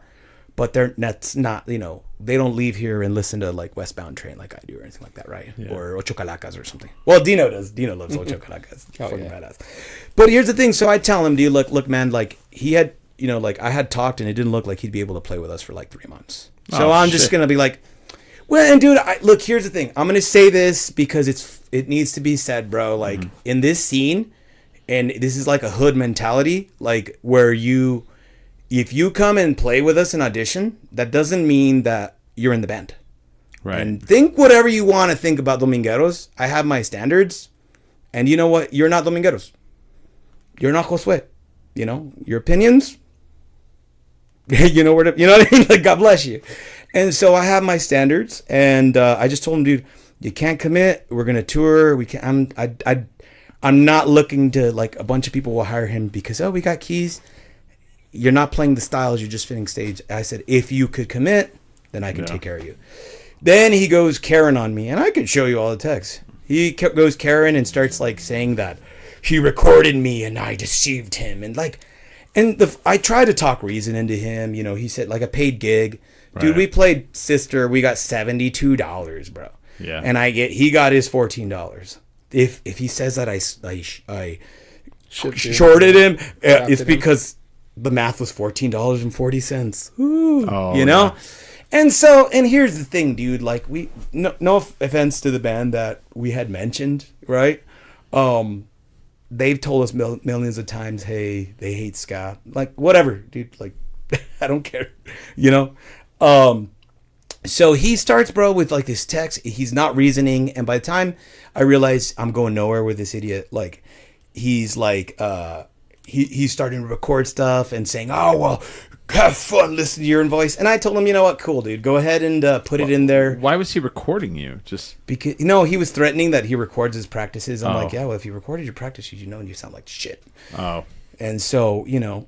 but that's not, they don't leave here and listen to like Westbound Train like I do or anything like that, right? Yeah. Or Ocho Calacas or something. Well, Dino does. Dino loves Ocho Calacas. Fucking yeah. badass. But here's the thing. So I tell him, dude, look, man, like he had, I had talked and it didn't look like he'd be able to play with us for like 3 months. So I'm just going to be like, well, and dude, look, here's the thing. I'm going to say this because it needs to be said, bro. Like in this scene, and this is like a hood mentality, like where if you come and play with us in audition, that doesn't mean that you're in the band. Right. And think whatever you want to think about Domingueros. I have my standards. And you know what? You're not Domingueros. You're not Josué. Your opinions, you know what I mean? Like, God bless you. And so I have my standards. And I just told him, dude, you can't commit. We're going to tour. I'm not looking to, like, a bunch of people will hire him because, we got keys. You're not playing the styles. You're just fitting stage. I said, if you could commit, then I can take care of you. Then he goes Karen on me, and I can show you all the texts. He goes Karen and starts, like, saying that he recorded me and I deceived him. And, like, I tried to talk reason into him. He said, like, a paid gig. Right. Dude, we played Sister. We got $72, bro. Yeah. And he got his $14. If he says that I shorted him, it's because the math was $14.40. Oh, Yeah. And here's the thing, dude. Like, no offense to the band that we had mentioned, right? They've told us millions of times, hey, they hate ska. Like, whatever, dude. Like, I don't care, So he starts, bro, with like this text. He's not reasoning, and by the time I realize I'm going nowhere with this idiot, like he's like he's starting to record stuff and saying, "Oh well, have fun, listen to your own voice." And I told him, you know what, cool, dude, go ahead and put it in there. Why was he recording you? Just because he was threatening that he records his practices. I'm like, yeah, well, if you recorded your practices, and you sound like shit. Oh, and so you're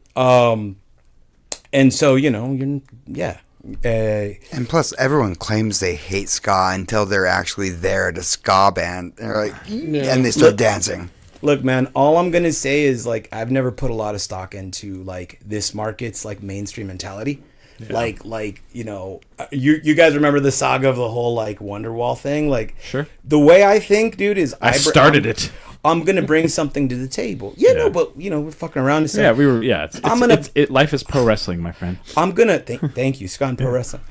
yeah. And plus, everyone claims they hate ska until they're actually there at a ska band. They're like, and they start dancing. Look, man, all I'm going to say is, like, I've never put a lot of stock into, like, this market's, like, mainstream mentality. Yeah. Like you guys remember the saga of the whole, like, Wonderwall thing? Like, sure. The way I think, dude, is I started it. I'm going to bring something to the table. Yeah, no, but, we're fucking around. Yeah, we were, yeah. Life is pro wrestling, my friend. I'm going to, thank you, Scott, Pro Wrestling.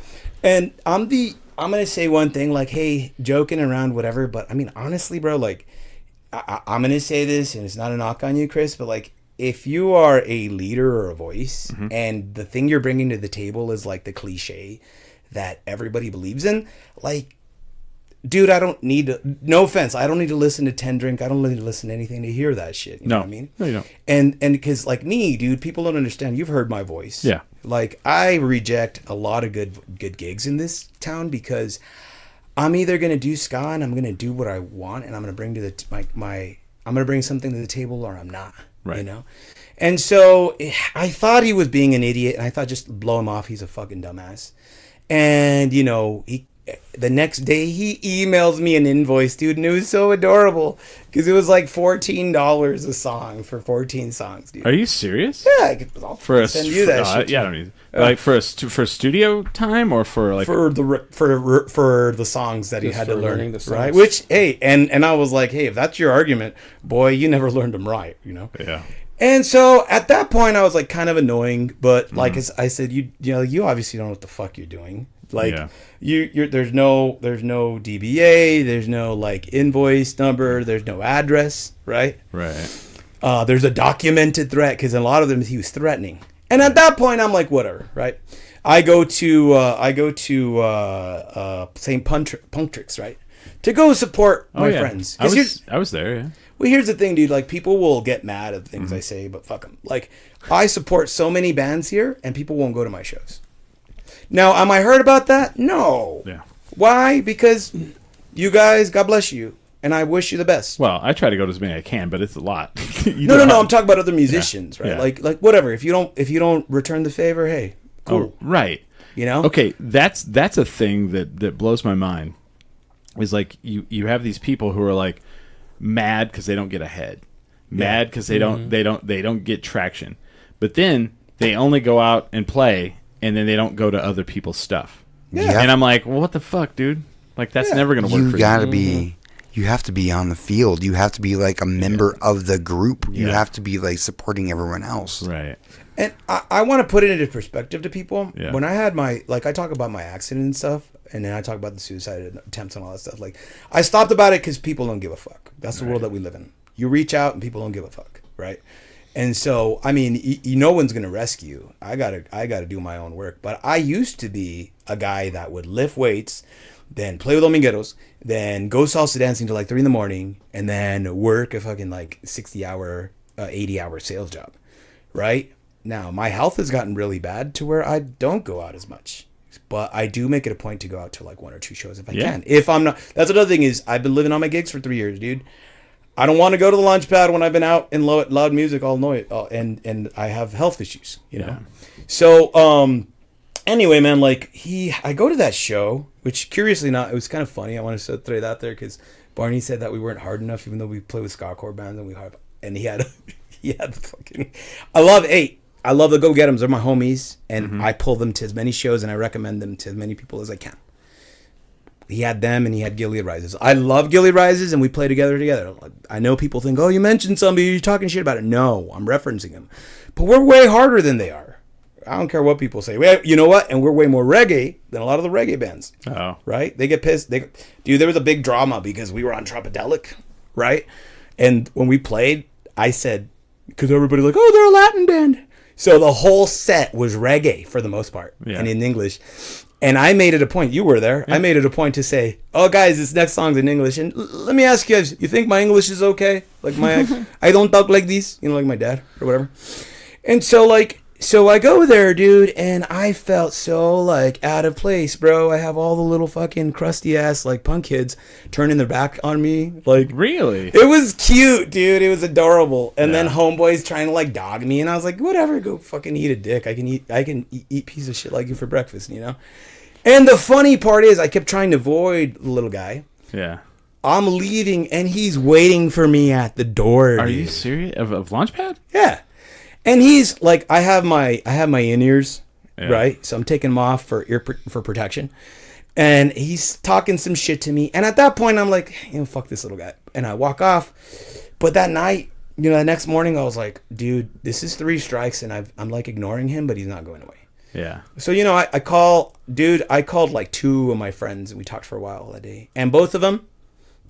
And I'm going to say one thing, like, hey, joking around, whatever. But, I mean, honestly, bro, like, I'm going to say this, and it's not a knock on you, Chris, but, like, if you are a leader or a voice, and the thing you're bringing to the table is, like, the cliche that everybody believes in, like, dude, I don't need to, no offense, I don't need to listen to 10 Drink. I don't need to listen to anything to hear that shit. You know what I mean? No, you don't. And because, like me, dude, people don't understand. You've heard my voice. Yeah. Like, I reject a lot of good gigs in this town because I'm either gonna do ska and I'm gonna do what I want and I'm gonna bring to the I'm gonna bring something to the table or I'm not. Right. You know? And so I thought he was being an idiot, and I thought just blow him off. He's a fucking dumbass. And you know, the next day he emails me an invoice, dude, and it was so adorable because it was like $14 a song for 14 songs, dude. Are you serious? Yeah, I'll send you that shit. Yeah, I don't need like for studio time or for like for the songs that he Just had to for learn, learning the songs. right? Which, hey, and I was like, hey, if that's your argument, boy, you never learned them right, you know. yeah. And so at that point, I was like kind of annoying, but like as I said, you know, you obviously don't know what the fuck you're doing. Like Yeah. you're there's no DBA, there's no like invoice number, there's no address, right? Right. There's a documented threat because a lot of them he was threatening. And at that point, I'm like, whatever, right? I go to St. Punctrix, right, to go support my friends. I was there. Yeah. Well, here's the thing, dude. Like, people will get mad at things I say, but fuck them. Like, I support so many bands here, and people won't go to my shows. Now, am I hurt about that? No. Yeah. Why? Because you guys, God bless you, and I wish you the best. Well, I try to go to as many as I can, but it's a lot. No. I'm talking about other musicians, right? Yeah. Like whatever. If you don't return the favor, hey, cool. Oh, right. You know? Okay, that's a thing that blows my mind. Is like you have these people who are like mad because they don't get ahead, mad because they don't get traction, but then they only go out and play, and then they don't go to other people's stuff. Yeah. And I'm like, well, what the fuck, dude? Like that's never gonna work. You for gotta you. be. You have to be on the field. You have to be like a member of the group. You Yeah. have to be like supporting everyone else. Right. And I want to put it into perspective to people. Yeah. When I had I talk about my accident and stuff, and then I talk about the suicide attempts and all that stuff. Like, I stopped about it because people don't give a fuck. That's the world that we live in. You reach out and people don't give a fuck, right? And so, I mean, no one's gonna rescue you. I gotta do my own work. But I used to be a guy that would lift weights, then play with Domingueros, then go salsa dancing till like 3 a.m, and then work a fucking like 60-hour, 80-hour sales job, right? Now, my health has gotten really bad to where I don't go out as much. But I do make it a point to go out to like 1 or 2 shows if I can. If I'm not, that's another thing is I've been living on my gigs for 3 years, dude. I don't want to go to the launch pad when I've been out in loud music all night, and I have health issues, you know. Yeah. So anyway, man, like I go to that show, which curiously not, it was kind of funny. I want to throw that there because Barney said that we weren't hard enough, even though we play with ska core bands and he had fucking. I love the Go Get 'Ems. They're my homies, and I pull them to as many shows, and I recommend them to as many people as I can. He had them, and he had Gilead Rises. I love Gilead Rises, and we play together. I know people think, oh, you mentioned somebody, you're talking shit about it. No, I'm referencing them. But we're way harder than they are. I don't care what people say. You know what? And we're way more reggae than a lot of the reggae bands. Oh. Right? They get pissed. Dude, there was a big drama because we were on Tropidelic, right? And when we played, I said, because everybody like, oh, they're a Latin band. So the whole set was reggae for the most part, and in English. And I made it a point. You were there. I made it a point to say, "Oh, guys, this next song's in English." And let me ask you guys: you think my English is okay? Like I don't talk like this, like my dad or whatever. And so I go there, dude, and I felt so like out of place, bro. I have all the little fucking crusty ass like punk kids turning their back on me, like Really? it was cute, dude. It was adorable. And then homeboys trying to like dog me, and I was like, whatever, go fucking eat a dick. I can eat piece of shit like you for breakfast, you know? And the funny part is I kept trying to avoid the little guy. Yeah. I'm leaving and he's waiting for me at the door. Are dude. you serious? Of Launchpad? Yeah. And he's like, I have my in-ears, Yeah. right? So I'm taking them off for protection. And he's talking some shit to me. And at that point, I'm like, fuck this little guy. And I walk off. But that night, the next morning, I was like, dude, this is 3 strikes. And I'm like ignoring him, but he's not going away. Yeah. So, I called like 2 of my friends and we talked for a while that day. And both of them,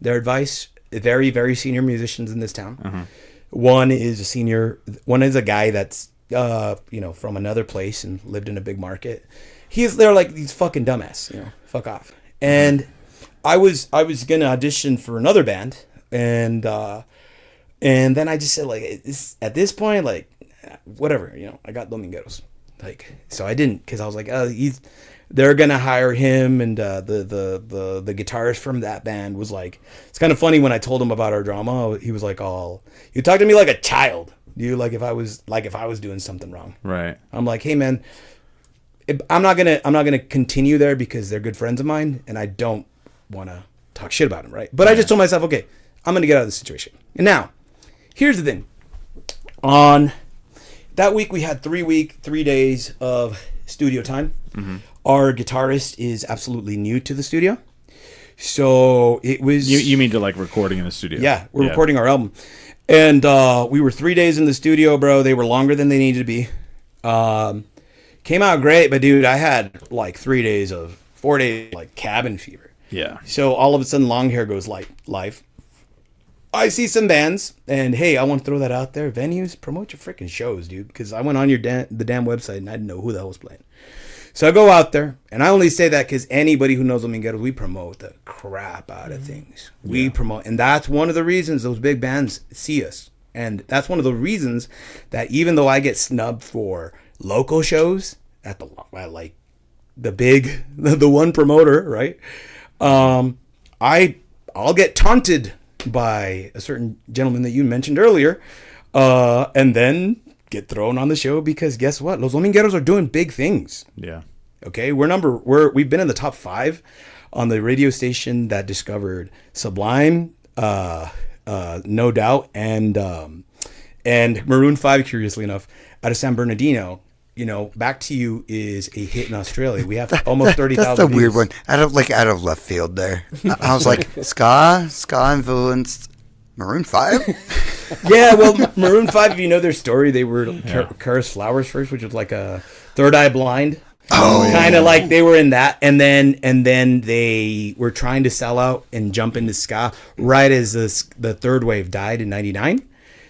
their advice, very, very senior musicians in this town. Uh-huh. One is a guy that's, from another place and lived in a big market. They're like these fucking dumbass, fuck off. And I was going to audition for another band. And then I just said like, at this point, like, whatever, I got Domingueros. Like, so I didn't, because I was like, oh, they're gonna hire him, and the guitarist from that band was like, it's kind of funny when I told him about our drama. He was like, "Oh, you talk to me like a child, dude. Like if I was doing something wrong." Right. I'm like, "Hey, man, I'm not gonna continue there because they're good friends of mine, and I don't want to talk shit about them, right?" But I just told myself, okay, I'm gonna get out of the situation. And now, here's the thing. On that week, we had 3 days of studio time. Our guitarist is absolutely new to the studio, so it was. You mean to like recording in the studio? Yeah, we're recording our album, and we were 3 days in the studio, bro. They were longer than they needed to be. Came out great, but dude, I had like 4 days like cabin fever. Yeah. So all of a sudden, Long Hair goes live. I see some bands, and hey, I want to throw that out there. Venues, promote your freaking shows, dude. Because I went on the damn website and I didn't know who the hell was playing. So I go out there, and I only say that because anybody who knows Domingueros, we promote the crap out of things. We promote, and that's one of the reasons those big bands see us. And that's one of the reasons that even though I get snubbed for local shows at the one promoter, right? I'll get taunted by a certain gentleman that you mentioned earlier, and then get thrown on the show because guess what? Los Domingueros are doing big things. Yeah. Okay, we've been in the top 5 on the radio station that discovered Sublime, No Doubt, and Maroon 5. Curiously enough, out of San Bernardino. You know, Back to You is a hit in Australia. We have almost 30,000. That's a weird one. Out of left field there. I was like, ska influenced Maroon 5. Yeah, well, Maroon 5. If you know their story, they were Karis Flowers first, which was like a Third Eye Blind. Oh, kind of like they were in that, and then they were trying to sell out and jump into ska right as the third wave died in '99.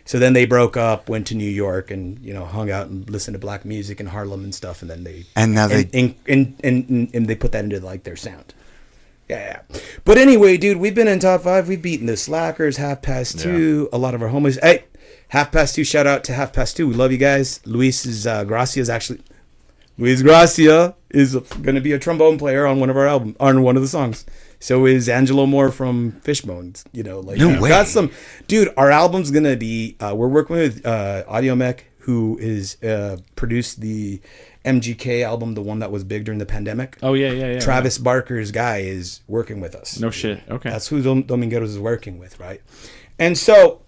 So then they broke up, went to New York, and hung out and listened to black music in Harlem and stuff. And then they they put that into like their sound. Yeah. But anyway, dude, we've been in top 5. We've beaten the Slackers, Half Past 2, a lot of our homies. Hey, Half Past 2, shout out to Half Past 2. We love you guys. Luis Gracia is going to be a trombone player on one of our on one of the songs. So is Angelo Moore from Fishbones. No way. Got some, dude. Our album's gonna be. We're working with Audio Mech, who is produced the MGK album, the one that was big during the pandemic. Oh yeah. Travis Barker's guy is working with us. No shit. Okay. That's who Domingueros is working with, right? And so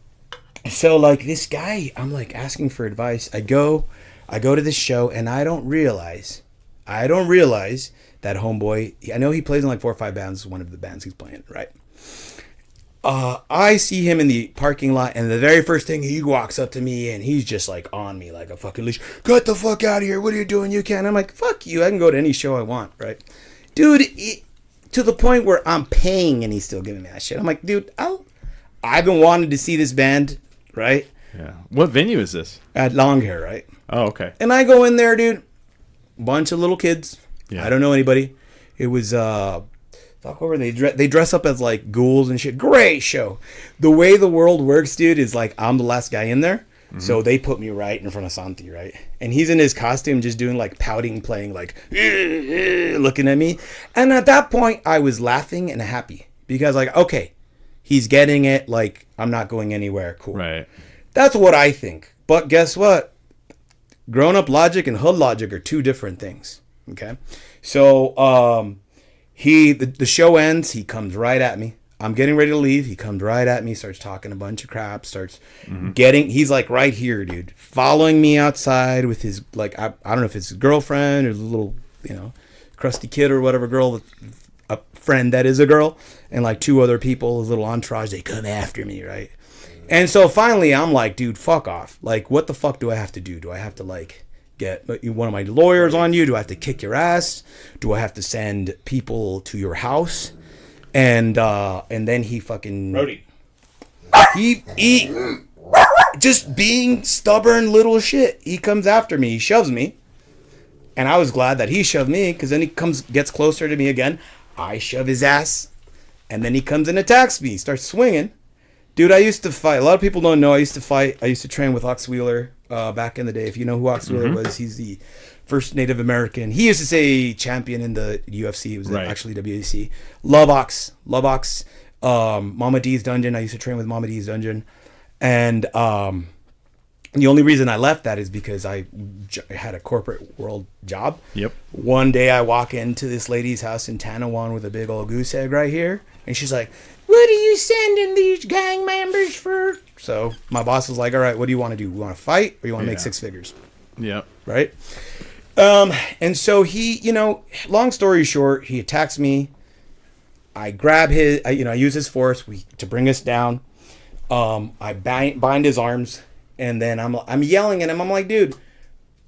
like this guy, I'm like asking for advice. I go to this show, and I don't realize that homeboy, I know he plays in like 4 or 5 bands, one of the bands he's playing, right? I see him in the parking lot, and the very first thing, he walks up to me, and he's just like on me like a fucking leash. Get the fuck out of here. What are you doing? You can't. I'm like, fuck you. I can go to any show I want, right? Dude, to the point where I'm paying, and he's still giving me that shit. I'm like, dude, I've been wanting to see this band, right? Yeah. What venue is this? At Long Hair, right? Oh, okay. And I go in there, dude. Bunch of little kids. Yeah. I don't know anybody. It was fuck over. They dress up as like ghouls and shit. Great show. The way the world works, dude, is like I'm the last guy in there. Mm-hmm. So they put me right in front of Santi, right? And he's in his costume just doing like pouting, playing like looking at me. And at that point I was laughing and happy because like, okay, he's getting it, like I'm not going anywhere. Cool. Right. That's what I think. But guess what? Grown up logic and hood logic are 2 different things. Okay, so the show ends. He comes right at me. I'm getting ready to leave. He comes right at me, starts talking a bunch of crap, starts he's like right here, dude, following me outside with his like I don't know if it's his girlfriend or the little crusty kid or whatever girl, a friend that is a girl, and like 2 other people, his little entourage. They come after me, right? And so finally, I'm like, dude, fuck off. Like, what the fuck do I have to do? Do I have to like get one of my lawyers on you? Do I have to kick your ass? Do I have to send people to your house? And then he fucking Brody. He just being stubborn little shit. He comes after me. He shoves me, and I was glad that he shoved me because then he gets closer to me again. I shove his ass, and then he comes and attacks me. Starts swinging. Dude, I used to fight. A lot of people don't know I used to fight. I used to train with Ox Wheeler back in the day. If you know who Ox Wheeler was, he's the first Native American. He used to say champion in the UFC. It was Right. actually WEC. Love Ox. Mama D's Dungeon. I used to train with Mama D's Dungeon. And the only reason I left that is because I had a corporate world job. Yep. One day I walk into this lady's house in Tanawan with a big old goose egg right here. And she's like, what are you sending these gang members for? So my boss was like, all right, what do you want to do? You want to fight or you want to make Yeah. 6 figures? Yep. Right? And so he, long story short, he attacks me. I grab I use his force to bring us down. I bind his arms, and then I'm yelling at him. I'm like, dude,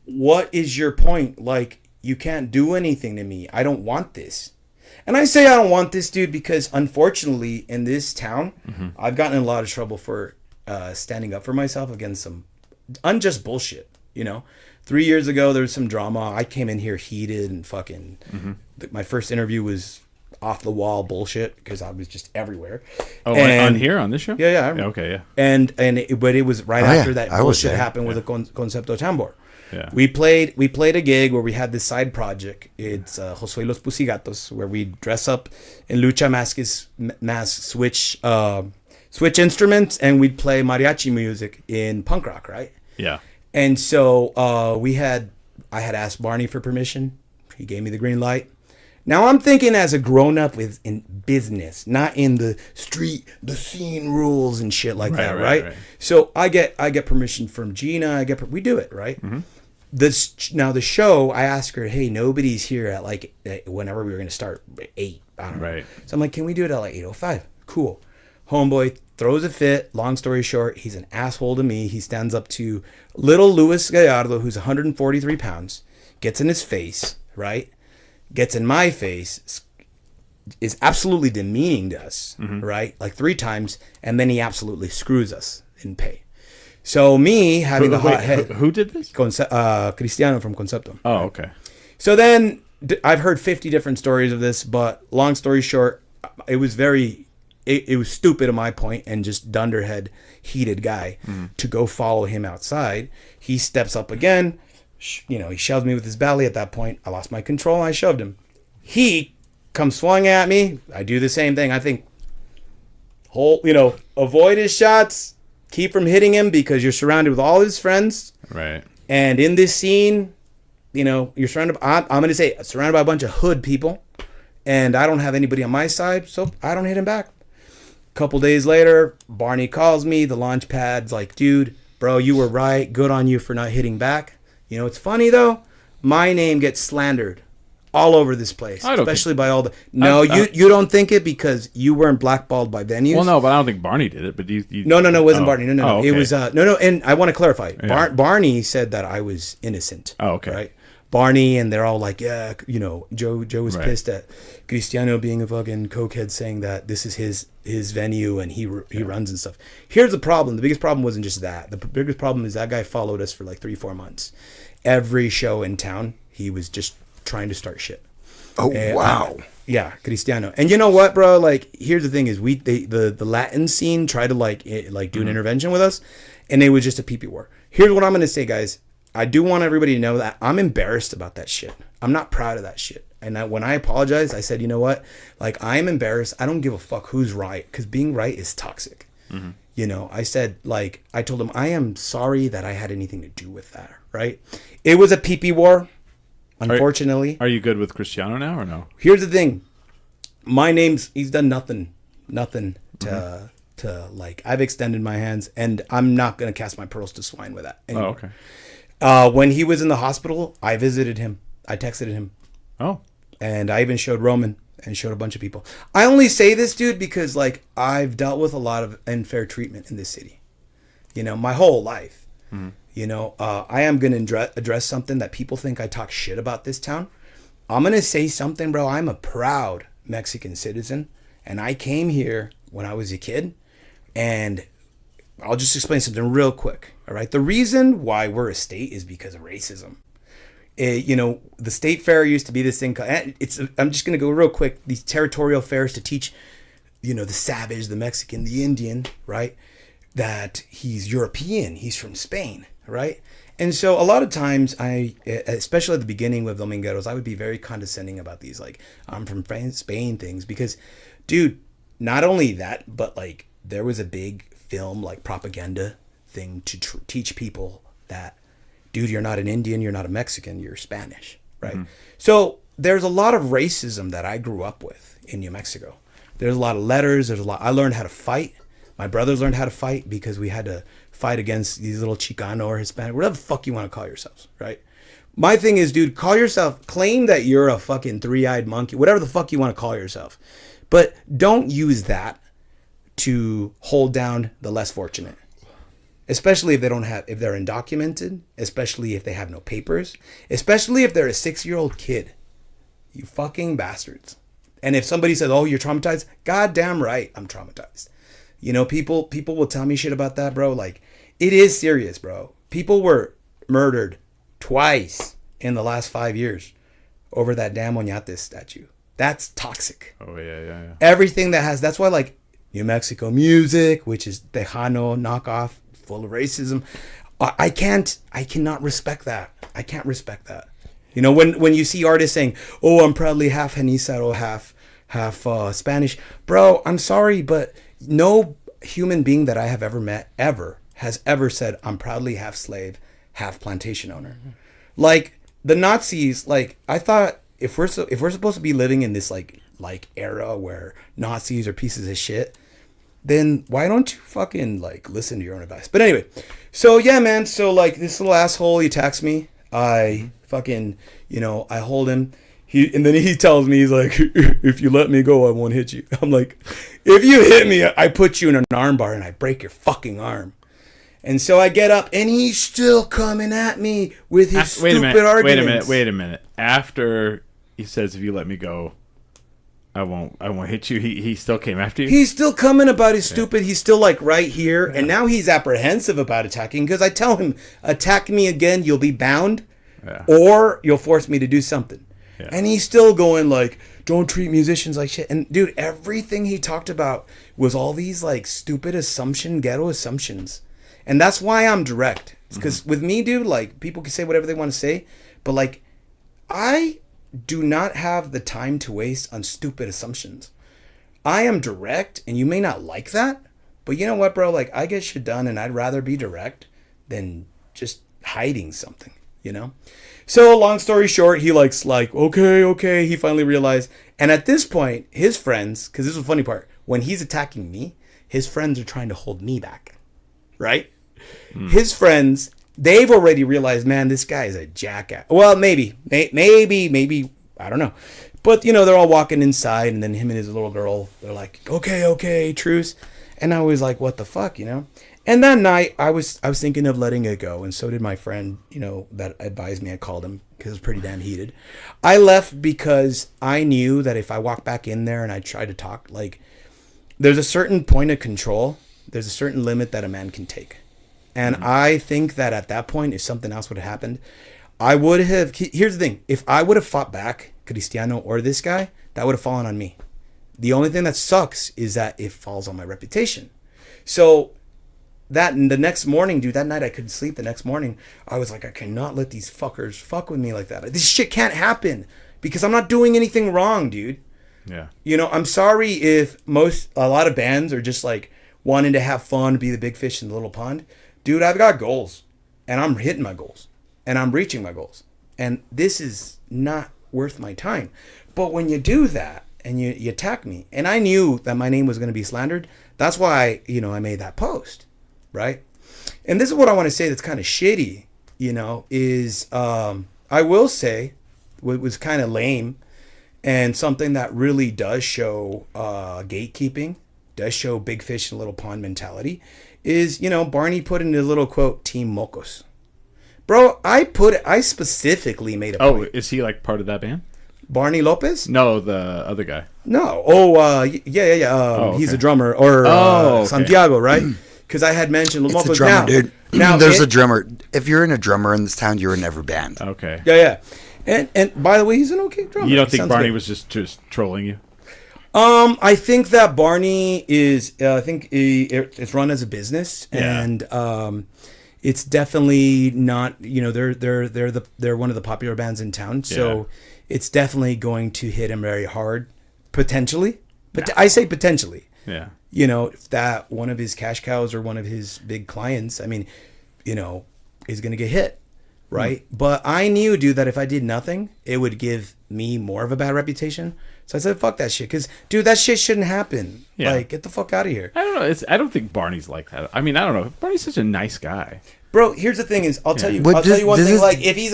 what is your point? Like, you can't do anything to me. I don't want this. And I say I don't want this, dude, because unfortunately in this town, I've gotten in a lot of trouble for standing up for myself against some unjust bullshit. 3 years ago, there was some drama. I came in here heated and fucking. My first interview was off the wall bullshit because I was just everywhere. Oh, And- on here on this show? Yeah, yeah. Okay, yeah. But it was right Oh, yeah. after that I was bullshit there. happened with the Concepto Tambor. Yeah. We played a gig where we had this side project. It's Josué Los Pusigatos, where we dress up in lucha masks, switch instruments, and we'd play mariachi music in punk rock, right? Yeah. And so I had asked Barney for permission. He gave me the green light. Now I'm thinking as a grown up in business, not in the street, the scene rules and shit like that, right? So I get permission from Gina. We do it, right? Now the show, I ask her, hey, nobody's here at whenever we were going to start 8. I don't know. Right. So I'm like, can we do it at 8:05? Cool. Homeboy throws a fit. Long story short, he's an asshole to me. He stands up to little Luis Gallardo, who's 143 pounds, gets in his face, right? Gets in my face, is absolutely demeaning to us, right? Like 3 times, and then he absolutely screws us in pay. So me having the hot head, Who did this? Cristiano from Concepto. Oh, okay. So then I've heard 50 different stories of this, but long story short, it was it was stupid at my point and just dunderhead heated guy to go follow him outside. He steps up again. He shoves me with his belly. At that point, I lost my control. I shoved him. He comes swung at me. I do the same thing. I think, avoid his shots. Keep from hitting him because you're surrounded with all his friends. Right. And in this scene, you're surrounded. I'm going to say surrounded by a bunch of hood people, and I don't have anybody on my side, so I don't hit him back. Couple days later, Barney calls me. The launch pad's like, dude, bro, you were right. Good on you for not hitting back. It's funny though. My name gets slandered all over this place, I don't especially by all the. No, you don't think it because you weren't blackballed by venues. Well, no, but I don't think Barney did it. But you No, it wasn't Oh. Barney. No. Oh, okay. It was no. And I want to clarify. Yeah. Barney said that I was innocent. Oh, okay. Right. Barney and they're all like, yeah, Joe was Right. pissed at Cristiano being a fucking cokehead, saying that this is his venue and he runs and stuff. Here's the problem. The biggest problem wasn't just that. The biggest problem is that guy followed us for like 3-4 months. Every show in town, he was just trying to start shit. Oh, wow. Yeah, Cristiano. And you know what, bro? Like, here's the thing: is the Latin scene tried to do an intervention with us, and it was just a pee-pee war. Here's what I'm gonna say, guys. I do want everybody to know that I'm embarrassed about that shit. I'm not proud of that shit. And when I apologized, I said, you know what? Like, I'm embarrassed. I don't give a fuck who's right, because being right is toxic. I said, I told him, I am sorry that I had anything to do with that. Right? It was a pee-pee war. Unfortunately. Are you good with Cristiano now or no? Here's the thing. He's done nothing to I've extended my hands, and I'm not going to cast my pearls to swine with that anymore. Oh, okay. When he was in the hospital, I visited him. I texted him, Oh, and I even showed Roman and showed a bunch of people. I only say this, dude, because I've dealt with a lot of unfair treatment in this city, my whole life. I am going to address something that people think I talk shit about this town. I'm going to say something, bro. I'm a proud Mexican citizen, and I came here when I was a kid, and I'll just explain something real quick. All right. The reason why we're a state is because of racism. The state fair used to be this thing. I'm just going to go real quick. These territorial fairs to teach, the savage, the Mexican, the Indian, right? That he's European. He's from Spain, right? And so a lot of times especially at the beginning with Domingueros, I would be very condescending about these, like, I'm from Spain things, because, dude, not only that, but like there was a big film like propaganda thing to teach people that, dude, you're not an Indian, you're not a Mexican, you're Spanish, right? So there's a lot of racism that I grew up with in New Mexico. There's a lot of letters. I learned how to fight. My brothers learned how to fight because we had to fight against these little Chicano or Hispanic, whatever the fuck you want to call yourselves, right? My thing is, dude, claim that you're a fucking three-eyed monkey, whatever the fuck you want to call yourself. But don't use that to hold down the less fortunate. Especially if they're undocumented, especially if they have no papers, especially if they're a 6-year-old kid. You fucking bastards. And if somebody says, "Oh, you're traumatized," goddamn right, I'm traumatized. You know, people will tell me shit about that, bro. Like, it is serious, bro. People were murdered twice in the last 5 years over that damn Oñates statue. That's toxic. Oh yeah. Everything that's why, like, New Mexico music, which is Tejano knockoff, full of racism. I cannot respect that. I can't respect that. You know, when you see artists saying, "Oh, I'm proudly half Genízaro, half Spanish," bro, I'm sorry, but no human being that I have ever met has ever said, "I'm proudly half slave, half plantation owner." Like the Nazis, like, I thought if we're supposed to be living in this like era where Nazis are pieces of shit, then why don't you fucking like listen to your own advice? But anyway, so yeah, man. So like this little asshole, he attacks me. I fucking, I hold him. And then he tells me, he's like, "If you let me go, I won't hit you." I'm like, "If you hit me, I put you in an arm bar and I break your fucking arm." And so I get up and he's still coming at me with his stupid arguments. Wait a minute. After he says, "If you let me go, I won't hit you," he still came after you? He's still coming about his stupid. He's still like right here. And now he's apprehensive about attacking because I tell him, "Attack me again, you'll be bound or you'll force me to do something." Yeah. And he's still going like, "Don't treat musicians like shit." And dude, everything he talked about was all these like stupid ghetto assumptions. And that's why I'm direct. Because with me, dude, like, people can say whatever they want to say, but like, I do not have the time to waste on stupid assumptions. I am direct, and you may not like that, but you know what, bro? Like, I get shit done, and I'd rather be direct than just hiding something, you know? So, long story short, he like, okay, he finally realized. And at this point, his friends, because this is the funny part, when he's attacking me, his friends are trying to hold me back, right? His friends, they've already realized, man, this guy is a jackass. Well, maybe, I don't know. But, they're all walking inside, and then him and his little girl, they're like, okay, truce. And I was like, what the fuck, And that night, I was thinking of letting it go, and so did my friend, that advised me. I called him because it was pretty damn heated. I left because I knew that if I walked back in there and I tried to talk, like, there's a certain point of control. There's a certain limit that a man can take. And I think that at that point, if something else would have happened, I would have... Here's the thing. If I would have fought back, Cristiano or this guy, that would have fallen on me. The only thing that sucks is that it falls on my reputation. So the next morning, dude, that night I couldn't sleep. The next morning, I was like, I cannot let these fuckers fuck with me like that. This shit can't happen because I'm not doing anything wrong, dude. Yeah. I'm sorry if a lot of bands are just like wanting to have fun, be the big fish in the little pond. Dude, I've got goals, and I'm hitting my goals, and I'm reaching my goals, and this is not worth my time. But when you do that, and you attack me, and I knew that my name was going to be slandered, that's why, I made that post, right? And this is what I want to say that's kind of shitty, is I will say what was kind of lame, and something that really does show gatekeeping, does show big fish in a little pond mentality, is, Barney put in his little quote, Team Mocos. Bro, I specifically made a point. Oh, is he like part of that band? Barney Lopez? No, the other guy. No. Oh, yeah. He's a drummer. Or okay. Santiago, right? Because I had mentioned It's a drummer, dude. Now, there's a drummer. If you're in a drummer in this town, you're in every band. Okay. Yeah. And by the way, he's an okay drummer. You don't think Barney was just trolling you? I think that Barney is. I think it's run as a business, and it's definitely not. They're one of the popular bands in town, so it's definitely going to hit him very hard, potentially. But I say potentially. Yeah. If that one of his cash cows or one of his big clients, I mean, is going to get hit, right? But I knew, dude, that if I did nothing, it would give me more of a bad reputation. So I said, fuck that shit. Because, dude, that shit shouldn't happen. Yeah. Like, get the fuck out of here. I don't know. I don't think Barney's like that. I mean, I don't know. Barney's such a nice guy. Bro, here's the thing is, I'll tell you one thing. Like, if he's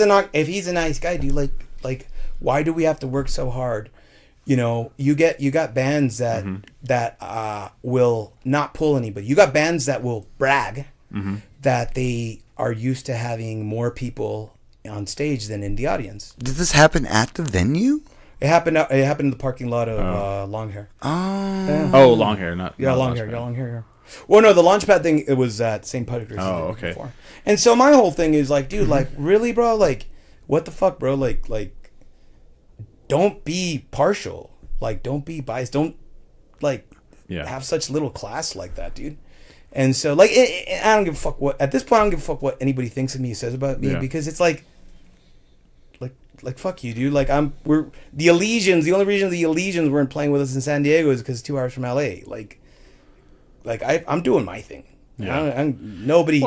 a nice guy, dude, like, why do we have to work so hard? You got bands that will not pull anybody. You got bands that will brag that they are used to having more people on stage than in the audience. Did this happen at the venue? It happened in the parking lot of Long Hair. Oh, Long Hair, not Long Hair. Yeah, Long Hair. Well, no, the Launchpad thing, it was at St. Patrick's. Oh, okay. Before. And so my whole thing is like, dude, like, really, bro? Like, what the fuck, bro? Like, don't be partial. Like, don't be biased. Don't, have such little class like that, dude. And so, like, I don't give a fuck at this point, I don't give a fuck what anybody thinks of me, says about me, because it's like, fuck you, dude. Like, the Elysians, the only reason the Elysians weren't playing with us in San Diego is because 2 hours from LA. I'm doing my thing. Yeah. Nobody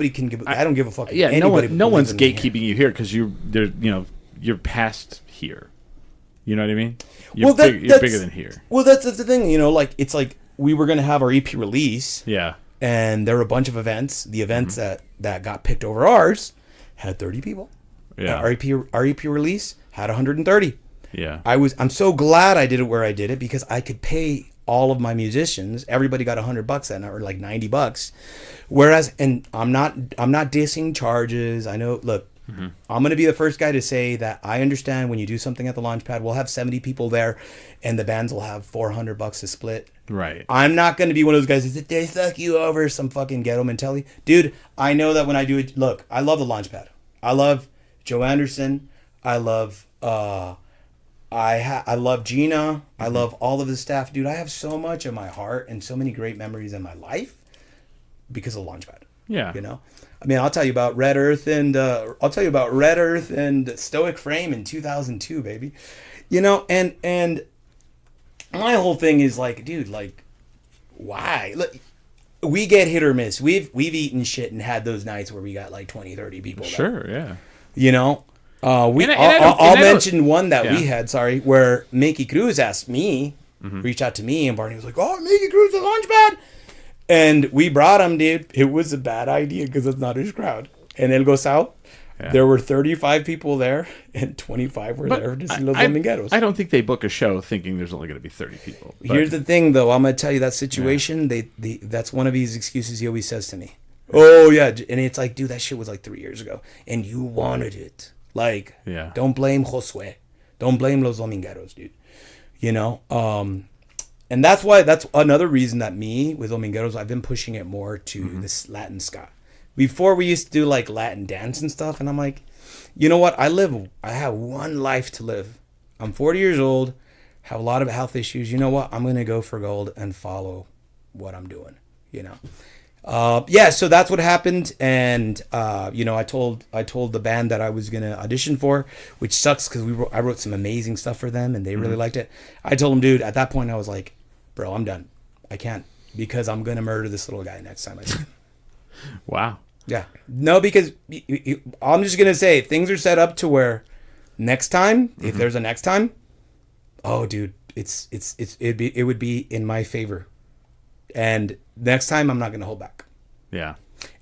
can give. I don't give a fuck. If Yeah, anybody no one's believes in me. gatekeeping you here because you're past here. You know what I mean? Well, You're bigger than here. Well, that's the thing. It's like we were gonna have our EP release. Yeah. And there were a bunch of events. The events that got picked over ours had 30 people. Yeah. Our EP release had 130. Yeah. I'm so glad I did it where I did it because I could pay all of my musicians. Everybody got $100 that night, or like $90. Whereas, and I'm not dissing charges. I know. Look, I'm gonna be the first guy to say that I understand when you do something at the Launchpad, we'll have 70 people there, and the bands will have $400 to split. Right. I'm not gonna be one of those guys that they suck you over, some fucking ghetto mentality, dude. I know that when I do it. Look, I love the Launchpad. I love Joe Anderson. I love I love Gina. I love all of the staff, dude. I have so much in my heart and so many great memories in my life because of Launchpad. Yeah. I mean, I'll tell you about Red Earth and Stoic Frame in 2002, baby. And my whole thing is like, dude, like, why? Look, we get hit or miss. We've eaten shit and had those nights where we got like 20, 30 people. Sure, yeah. I'll mention one that we had, where Mickey Cruz asked me, reached out to me, and Barney was like, oh, Mickey Cruz at Launchpad. And we brought him, dude. It was a bad idea because it's not his crowd. And El Gozao, there were 35 people there, and 25 were there to see Los Domingueros. I don't think they book a show thinking there's only going to be 30 people. But Here's the thing, though. I'm going to tell you that situation, that's one of his excuses he always says to me. Oh, yeah. And it's like, dude, that shit was like 3 years ago. And you wanted it. Like, don't blame Josue. Don't blame Los Domingueros, dude. And that's another reason that me, with Domingueros, I've been pushing it more to this Latin ska. Before we used to do like Latin dance and stuff, and I'm like, you know what? I have one life to live. I'm 40 years old, have a lot of health issues. You know what? I'm going to go for gold and follow what I'm doing, so that's what happened. And, I told the band that I was going to audition for, which sucks because I wrote some amazing stuff for them and they really liked it. I told them, dude, at that point I was like, bro, I'm done. I can't, because I'm going to murder this little guy next time I see him. Wow. Yeah. No, because I'm just going to say things are set up to where next time, if there's a next time, oh, dude, it would be in my favor. And next time, I'm not going to hold back. Yeah.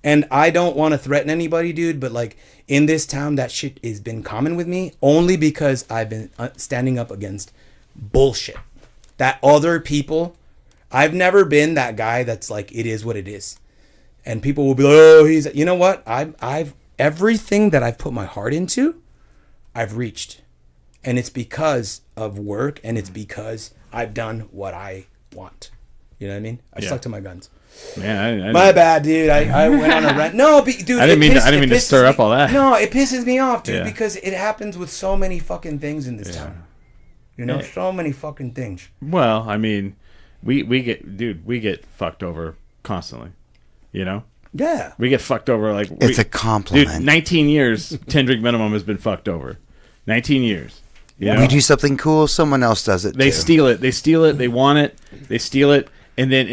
And I don't want to threaten anybody, dude, but like in this town, that shit has been common with me only because I've been standing up against bullshit. That other people, I've never been that guy that's like, it is what it is. And people will be like, oh, you know what? I've everything that I've put my heart into, I've reached. And it's because of work, and it's because I've done what I want. You know what I mean? I stuck to my guns. Man, my bad, dude. I went on a rant. No, dude. I didn't mean to stir up all that. No, it pisses me off, dude, because it happens with so many fucking things in this town. So many fucking things. Well, I mean, we get fucked over constantly. Yeah. We get fucked over like It's a compliment. Dude, 19 years 10 drink minimum has been fucked over. 19 years. You know? We do something cool, someone else does it. They too. steal it. They steal it. They want it. They steal it. And then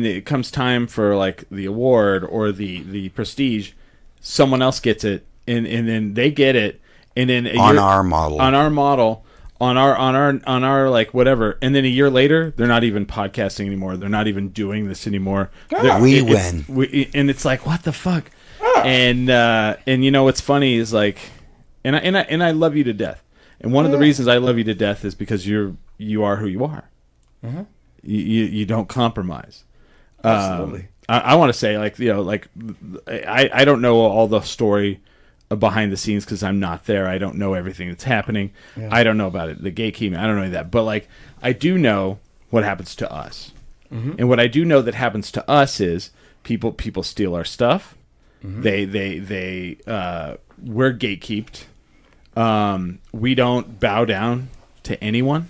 it comes time for like the award or the prestige. Someone else gets it, and then they get it, and then on our model. on our like whatever. And then a year later, they're not even podcasting anymore. They're not even doing this anymore. We It's- win. and it's like, what the fuck? And you know what's funny is like, and I love you to death. And one of the reasons I love you to death is because you are who you are. You don't compromise. Absolutely. I want to say like, you know, like I don't know all the story behind the scenes because I'm not there. I don't know everything that's happening. I don't know about it, the gatekeeping. I don't know any of that. But like I do know what happens to us. And what I do know that happens to us is people steal our stuff. We're gatekeeped. We don't bow down to anyone.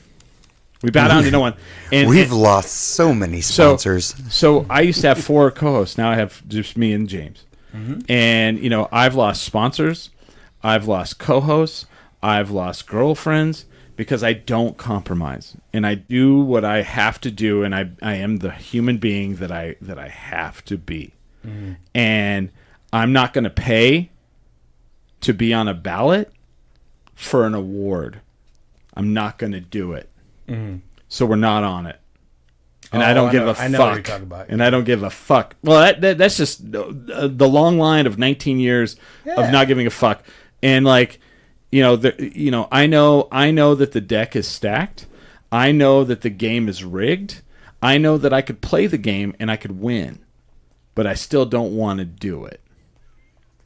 We bow down to no one. And We've lost so many sponsors. So I used to have 4 co-hosts. Now I have just me and James. And, you know, I've lost sponsors. I've lost co-hosts. I've lost girlfriends because I don't compromise. And I do what I have to do. And I am the human being that I have to be. And I'm not going to pay to be on a ballot for an award. I'm not going to do it. So we're not on it. And I don't give a fuck. I know what you're talking about. And I don't give a fuck. Well, that's just the long line of 19 years of not giving a fuck. And like, you know, I know that the deck is stacked. I know that the game is rigged. I know that I could play the game and I could win, but I still don't want to do it.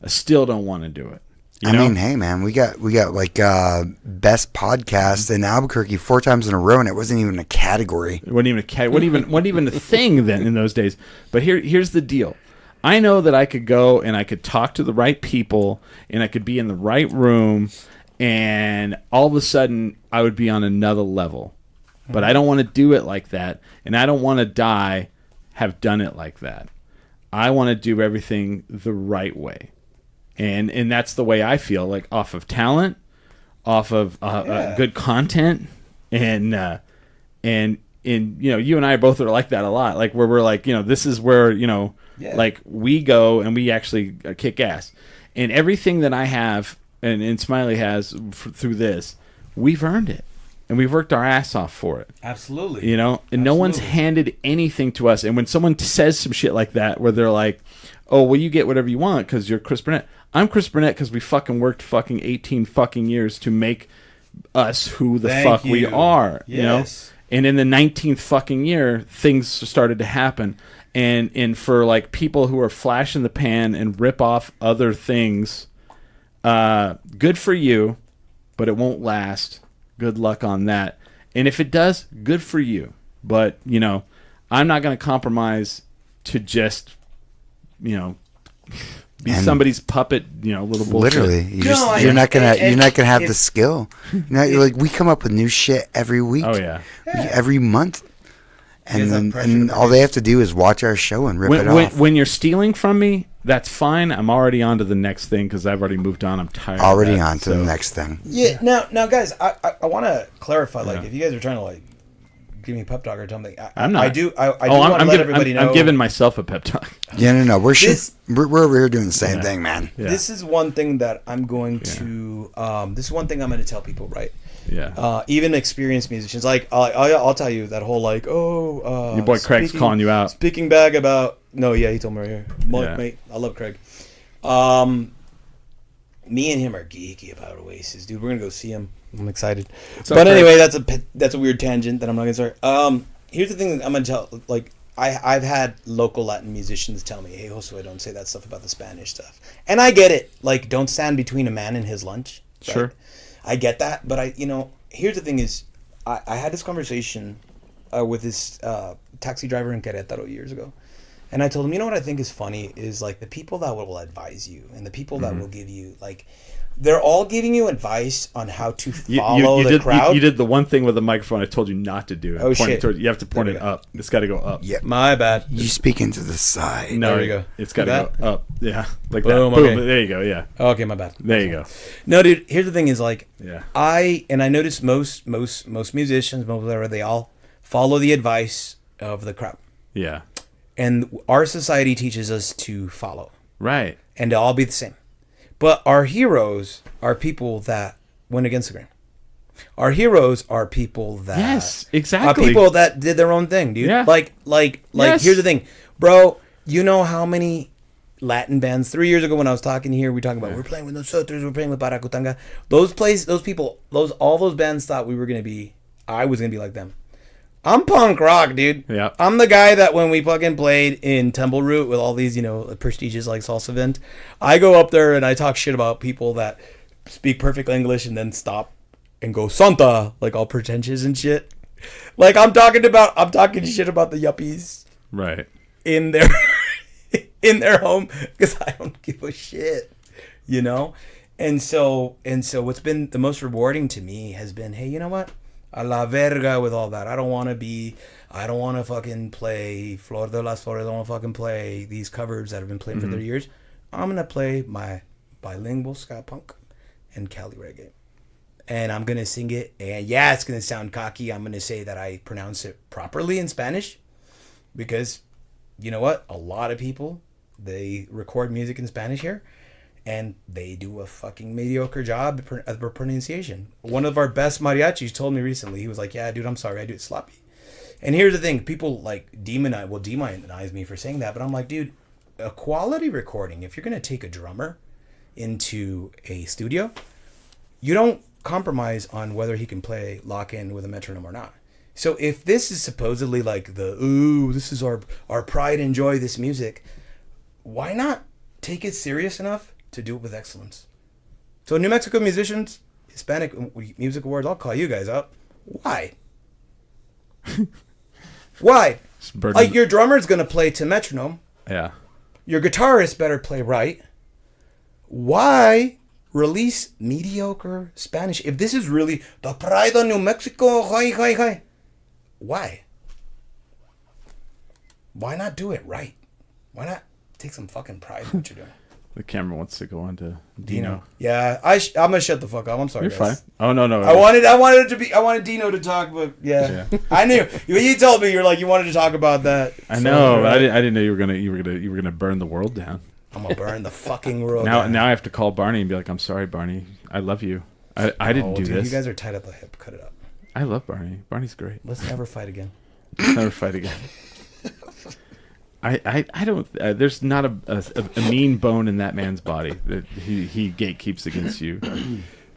I still don't want to do it. You know? I mean, hey man, we got like best podcast in Albuquerque 4 times in a row, and it wasn't even a category. It wasn't even a thing then in those days. But here's the deal. I know that I could go and I could talk to the right people and I could be in the right room and all of a sudden I would be on another level. But I don't want to do it like that, and I don't want to have done it like that. I want to do everything the right way. And that's the way I feel, like off of talent, off of good content, and you know, you and I both are like that a lot. Like where we're like, you know, this is where, you know, like we go and we actually kick ass. And everything that I have and Smiley has through this, we've earned it, and we've worked our ass off for it. Absolutely. You know, and no one's handed anything to us. And when someone says some shit like that, where they're like, "Oh, well, you get whatever you want because you're Chris Burnett." I'm Chris Burnett because we fucking worked fucking 18 fucking years to make us who the fuck we are. You know, and in the 19th fucking year, things started to happen. And for like people who are flash in the pan and rip off other things, good for you, but it won't last. Good luck on that. And if it does, good for you. But, you know, I'm not going to compromise to just, you know, be somebody's puppet, you know, little bullshit. Literally, you're not gonna have the skill. Like we come up with new shit every week. Oh yeah, every month, guys have pressure and to all they have to do is watch our show and rip it off. When you're stealing from me, that's fine. I'm already on to the next thing because I've already moved on. I'm tired. Already of that, on to the next thing. Yeah. Now, guys, I want to clarify. Like, if you guys are trying to like give me a pep talk or something, I'm not. I do want to let everybody know. I'm giving myself a pep talk. Yeah, no. We're over here doing the same thing, man. Yeah. This is one thing that I'm going to. This is one thing I'm going to tell people, right? Yeah. Even experienced musicians, like I'll tell you that whole like, your boy Craig's calling you out. Speaking back about he told me right here, mate. I love Craig. Me and him are geeky about Oasis, dude. We're gonna go see him. I'm excited. But anyway, that's a weird tangent that I'm not gonna start. Here's the thing that I'm gonna tell. Like, I've had local Latin musicians tell me, "Hey, Josue, don't say that stuff about the Spanish stuff." And I get it. Like, don't stand between a man and his lunch. Right? Sure. I get that, but here's the thing: is I had this conversation with this taxi driver in Querétaro years ago. And I told him, you know what I think is funny is like the people that will advise you and the people that will give you like they're all giving you advice on how to You, follow you the did, crowd. you did the one thing with the microphone I told you not to do. Oh, Point it shit. toward- you have to point There it we go. up. It's got to go up. Yep. My bad. You speak into the side. No, There we go. It's got to Like go up. Yeah, like Boom, that. Boom. okay. There you go. Yeah, Okay, my bad. there you go. No, dude. Here's the thing: is like Yeah. I noticed most musicians, most whatever, they all follow the advice of the crowd, Yeah. and our society teaches us to follow Right. and to all be the same. But our heroes are people that went against the grain. Our heroes are people that Yes, are exactly. people that did their own thing, dude. Yeah. Like Yes. here's the thing, bro. You know how many Latin bands 3 years ago when I was talking here, we were talking about we're playing with nosotros, we're playing with Paracutanga. Those people, all those bands thought we were gonna be. I was gonna be like them. I'm punk rock, dude. Yeah. I'm the guy that when we fucking played in Temple Root with all these, prestigious like salsa event, I go up there and I talk shit about people that speak perfect English and then stop and go Santa, like all pretentious and shit. Like I'm talking shit about the yuppies Right. in their in their home because I don't give a shit, And so what's been the most rewarding to me has been, hey, you know what? A la verga with all that. I don't want to fucking play Flor de las Flores. I don't want to fucking play these covers that have been playing for 30 years. I'm going to play my bilingual ska punk and Cali reggae. And I'm going to sing it. And yeah, it's going to sound cocky. I'm going to say that I pronounce it properly in Spanish. Because, you know what? A lot of people, they record music in Spanish here. And they do a fucking mediocre job of pronunciation. One of our best mariachis told me recently, he was like, yeah, dude, I'm sorry, I do it sloppy. And here's the thing, people like demonize me for saying that, but I'm like, dude, a quality recording, if you're going to take a drummer into a studio, you don't compromise on whether he can play lock-in with a metronome or not. So if this is supposedly like this is our pride and joy, this music, why not take it serious enough to do it with excellence? So New Mexico musicians, Hispanic Music Awards, I'll call you guys up. Why? Why? Like your drummer's gonna play to metronome. Yeah. Your guitarist better play right. Why release mediocre Spanish if this is really the pride of New Mexico? Hi. Why? Why not do it right? Why not take some fucking pride in what you're doing? The camera wants to go on to Dino. Yeah, I'm gonna shut the fuck up. I'm sorry. You're guys. fine. Oh no. I wanted Dino to talk, but yeah. I knew when you told me you wanted to talk about that. I know. But I didn't know you were gonna burn the world down. I'm gonna burn the fucking world. Now down. I have to call Barney and be like, I'm sorry, Barney. I love you. I didn't do dude, this. You guys are tied at the hip. Cut it up. I love Barney. Barney's great. Let's never fight again. Never fight again. I don't. There's not a mean bone in that man's body that he gatekeeps against you.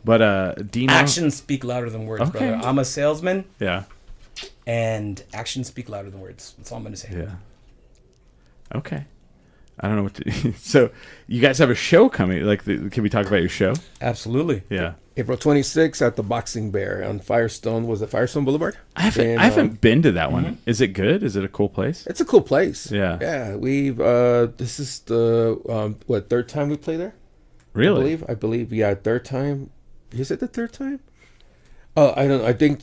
But Dino, Actions speak louder than words, Okay. brother. I'm a salesman, yeah, and actions speak louder than words. That's all I'm gonna say. yeah. Okay, I don't know what to. So you guys have a show coming. Can we talk about your show? Absolutely. Yeah, April 26th at the Boxing Bear on Firestone. Was it Firestone Boulevard? I haven't been to that one. Is it good? Is it a cool place? It's a cool place. Yeah. Yeah. We've this is the third time we play there? Really? I believe. Yeah, third time. Is it the third time? I don't know. I think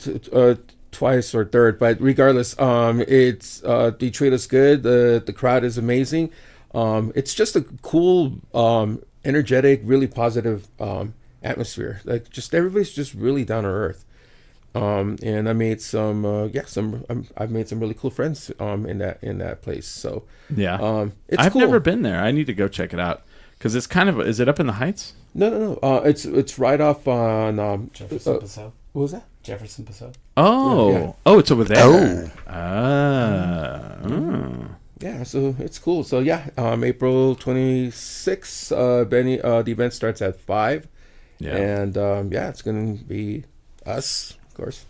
twice or third, but regardless, it's they treat us good. The crowd is amazing. It's just a cool, energetic, really positive atmosphere. Like just everybody's just really down to earth. And I made I've made some really cool friends in that place. So Yeah. it's I've cool. never been there. I need to go check it out because it's kind of. Is it up in the Heights? No. It's right off on Jefferson Passau. what was that? Jefferson Passau. Oh, Yeah. oh, it's over there. Oh. Yeah, so it's cool. So yeah, April 26th, Benny, the event starts at 5. Yeah. And it's gonna be us, of course,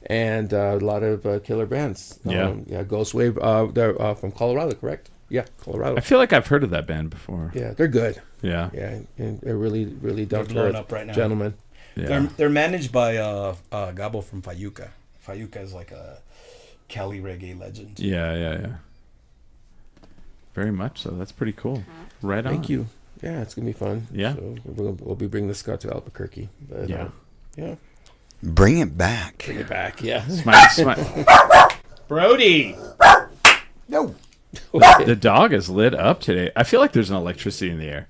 and a lot of killer bands. Yeah. Ghost Wave, they're from Colorado, correct? Yeah, Colorado. I feel like I've heard of that band before. Yeah, they're good. Yeah. Yeah, and they're really, really down to blowing earth up right now. gentlemen. Yeah. They're managed by Gabo from Fayuca. Fayuca is like a Cali reggae legend. Yeah. Very much so. That's pretty cool. Right on. Thank you. Yeah, it's gonna be fun. Yeah. So we'll be bringing the Scott to Albuquerque. But, Yeah. yeah. Bring it back. Bring it back. Yeah. Brody. No. The dog is lit up today. I feel like there's an electricity in the air.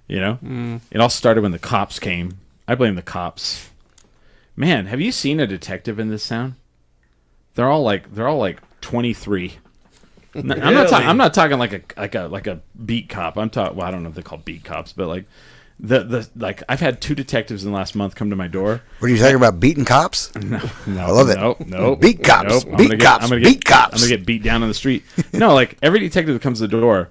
You know? It all started when the cops came. I blame the cops. Man, have you seen a detective in this town? They're all like 23. I'm not talking like a beat cop. I'm talking. Well, I don't know if they call beat cops, but like like I've had 2 detectives in the last month come to my door. What are you talking about? Beating cops? No, I love it. No, Beat cops. Nope. Beat cops. Beat cops. I'm gonna get beat down on the street. No, like every detective that comes to the door,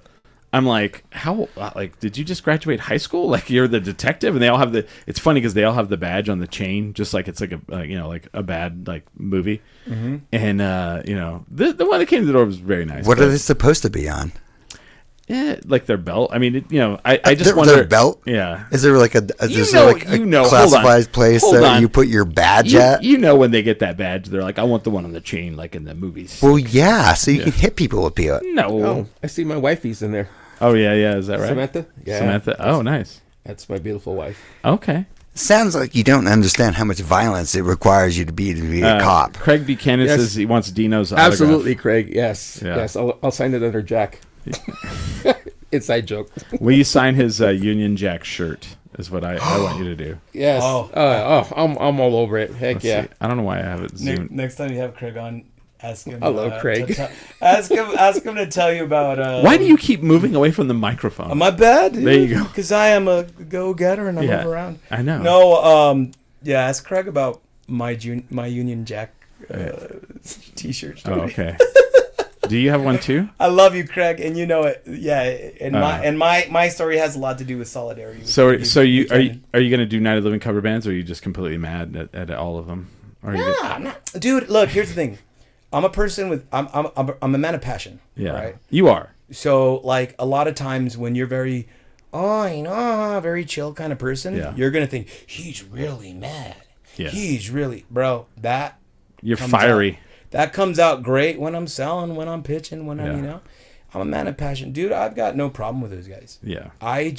I'm like, how? Like, did you just graduate high school? Like, you're the detective, and they all have the. It's funny because they all have the badge on the chain, just like it's like a like a bad like movie. Mm-hmm. And the one that came to the door was very nice. What are they supposed to be on? Yeah, like their belt. I mean, I just wonder. Their belt? Yeah. Is there like a classified place Hold that on. you put your badge at? You know when they get that badge, they're like, I want the one on the chain, like in the movies. Well, yeah, so you can hit people with it. No. Oh, I see my wifey's in there. Oh yeah. Is that right? Samantha? Yeah. Samantha. Oh, nice. That's my beautiful wife. Okay. Sounds like you don't understand how much violence it requires you to be a cop. Craig Buchanan Yes. says he wants Dino's autograph. Absolutely, Craig. Yes. Yeah. Yes. I'll sign it under Jack. Inside joke. Will you sign his Union Jack shirt? Is what I want you to do. Yes. Oh. I'm all over it. Heck Let's yeah. see. I don't know why I have it zoomed. Next time you have Craig on, ask him. Hello, Craig. Ask him to tell you about. Why do you keep moving away from the microphone? Am I bad? There you go. Because I am a go-getter and I Yeah. move around. I know. No. Yeah. Ask Craig about my Union Jack T-shirt. Oh, okay. Do you have one too? I love you, Craig, and you know it. Yeah, and Uh. my story has a lot to do with solidarity. With So you are Buchanan. you going to do Night of the Living cover bands, or are you just completely mad at all of them? Or are you Nah, I'm not, dude. Look, here's the thing. I'm a person with I'm a man of passion. yeah, Right. you are. So like a lot of times when you're very very chill kind of person, Yeah. you're gonna think he's really mad. Yeah. He's really that You're comes fiery. that comes out great when I'm selling, when I'm pitching, when Yeah. I'm a man of passion, dude. I've got no problem with those guys. Yeah. I've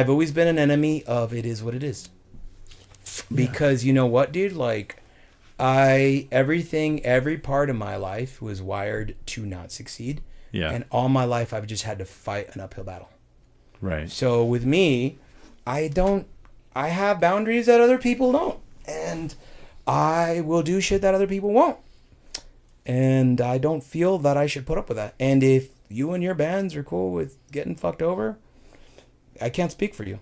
always been an enemy of it is what it is. Because you know what, dude? Like, every part of my life was wired to not succeed. Yeah. And all my life, I've just had to fight an uphill battle. Right. So with me, I have boundaries that other people don't. And I will do shit that other people won't. And I don't feel that I should put up with that. And if you and your bands are cool with getting fucked over, I can't speak for you.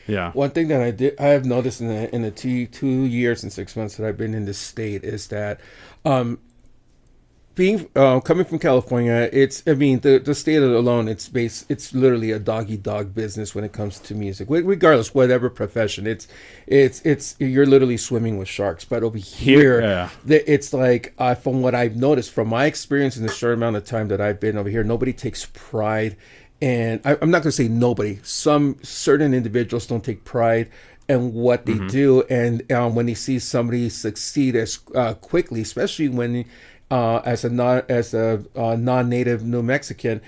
Yeah. One thing that I have noticed in the 2 years and 6 months that I've been in this state is that, coming from California, the state alone, it's literally a dog business when it comes to music, regardless whatever profession. It's you're literally swimming with sharks. But over here, yeah. it's like from what I've noticed from my experience in the short amount of time that I've been over here, nobody takes pride. And I'm not going to say nobody. Some certain individuals don't take pride in what they do, and when they see somebody succeed as quickly, especially when as a non-native New Mexican,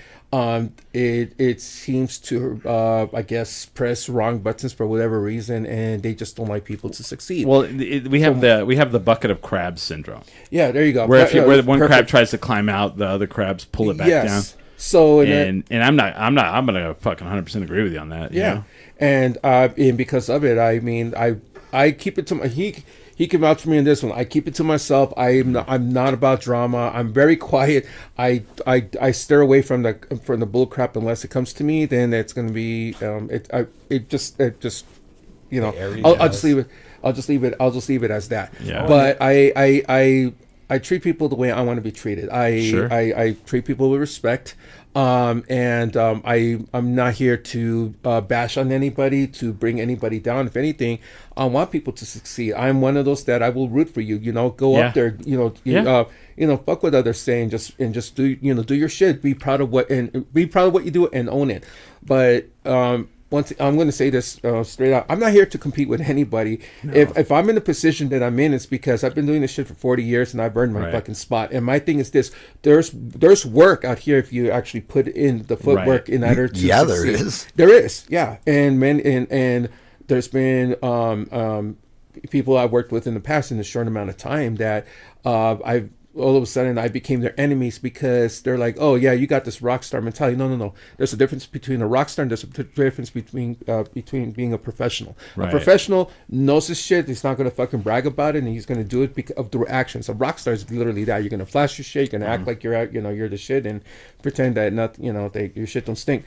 it seems to I guess press wrong buttons for whatever reason, and they just don't like people to succeed. Well, we have the bucket of crabs syndrome, Yeah, there you go. where where one crab Perfect. tries to climb out, the other crabs pull it back down. So And I'm gonna fucking 100% agree with you on that. you yeah, know? and because of it, I mean, I keep it to my he can vouch for me in this one. I keep it to myself. I'm not about drama. I'm very quiet. I steer away from the bull crap unless it comes to me. Then it's gonna be it just you know I'll just leave it. I'll just leave it as that. Yeah. But I treat people the way I want to be treated. I treat people with respect. I'm not here to bash on anybody, to bring anybody down. If anything, I want people to succeed. I'm one of those that I will root for you. You know, go Yeah. up there. Fuck what others say, and just do your shit. Be proud of what you do and own it. But I'm going to say this straight out. I'm not here to compete with anybody. If I'm in the position that I'm in, it's because I've been doing this shit for 40 years and I've earned my Right. fucking spot. And my thing is this: there's work out here if you actually put in the footwork Right. in order to Yeah, there succeed. is. There is, yeah. And there's been people I've worked with in the past in a short amount of time that I've all of a sudden I became their enemies because they're like, oh yeah, you got this rock star mentality. No. There's a difference between a rock star and there's a difference between being a professional. Right. A professional knows his shit. He's not going to fucking brag about it, and he's going to do it because of the actions. A rock star is literally that. You're going to flash your shit. You're going to act like you're out, you're the shit, and pretend that your shit don't stink.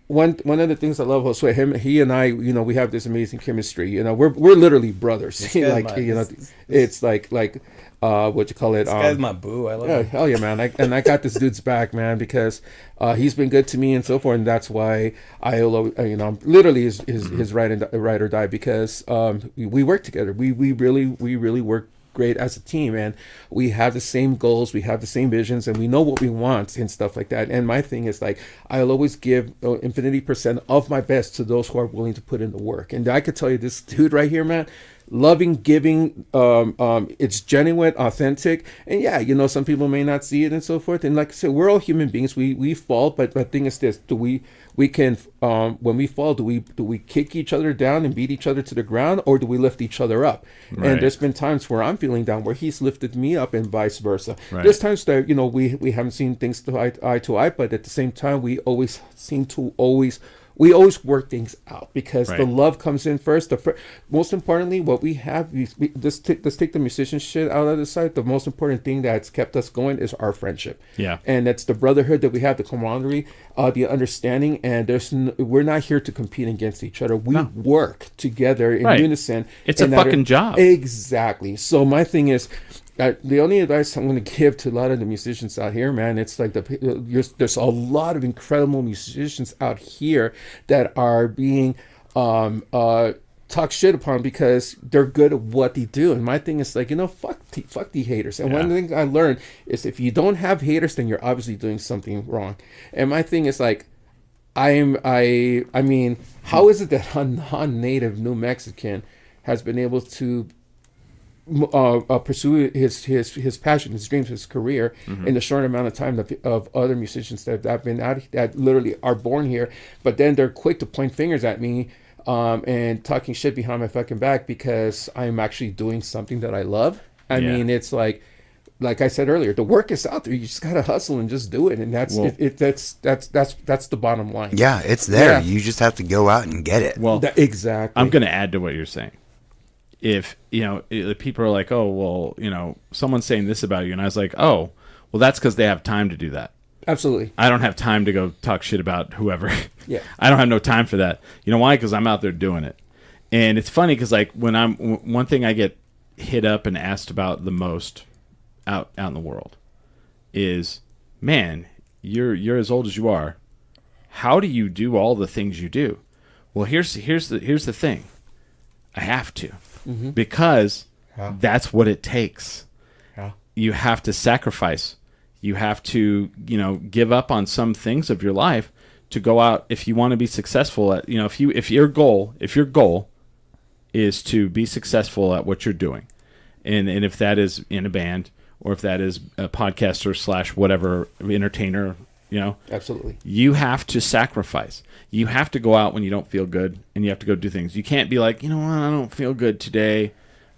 One of the things I love Josue, he and I, we have this amazing chemistry. We're literally brothers. It's like what you call it? This guy's my boo. I love Yeah, him. hell yeah, man! I got this dude's back, man, because he's been good to me and so forth, and that's why I'm literally his ride or die because we work together. We really work great as a team, and we have the same goals, we have the same visions, and we know what we want and stuff like that. And my thing is like I'll always give infinity % of my best to those who are willing to put in the work. And I could tell you, this dude right here, man, loving, giving, it's genuine, authentic, and yeah, some people may not see it and so forth. And like I said, we're all human beings. We fall, but the thing is this: we can when we fall, do we kick each other down and beat each other to the ground, or do we lift each other up? Right. And there's been times where I'm feeling down where he's lifted me up, and vice versa. Right. There's times that we haven't seen things eye to eye, but at the same time we always seem to we always work things out because Right. the love comes in first. Most importantly, what we have, let's take the musician shit out of the side. The most important thing that's kept us going is our friendship. Yeah. And that's the brotherhood that we have, the camaraderie, the understanding. And we're not here to compete against each other. We work together in Right. unison. It's a and that fucking job. Exactly. So my thing is, the only advice I'm going to give to a lot of the musicians out here, man, it's like there's a lot of incredible musicians out here that are being talked shit upon because they're good at what they do. And my thing is like, fuck the haters. And one thing I learned is if you don't have haters, then you're obviously doing something wrong. And my thing is like, I mean, how is it that a non-native New Mexican has been able to pursue his passion, his dreams, his career in the short amount of time of other musicians that have been out, that literally are born here, but then they're quick to point fingers at me and talking shit behind my fucking back because I'm actually doing something that I love. I mean, it's like I said earlier, the work is out there. You just gotta hustle and just do it, and that's that's the bottom line. Yeah, it's there. Yeah. You just have to go out and get it. Well, Exactly. I'm going to add to what you're saying. If, people are like, oh, well, someone's saying this about you. And I was like, oh, well, that's because they have time to do that. Absolutely. I don't have time to go talk shit about whoever. Yeah. I don't have no time for that. You know why? Because I'm out there doing it. And it's funny because, like, one thing I get hit up and asked about the most out in the world is, man, you're as old as you are. How do you do all the things you do? Well, here's the thing. I have to. Because that's what it takes. Yeah. You have to sacrifice. You have to, give up on some things of your life to go out if you want to be successful at, if your goal is to be successful at what you're doing. And if that is in a band or if that is a podcaster / whatever entertainer, Absolutely. you have to sacrifice. You have to go out when you don't feel good, and you have to go do things. You can't be like, I don't feel good today.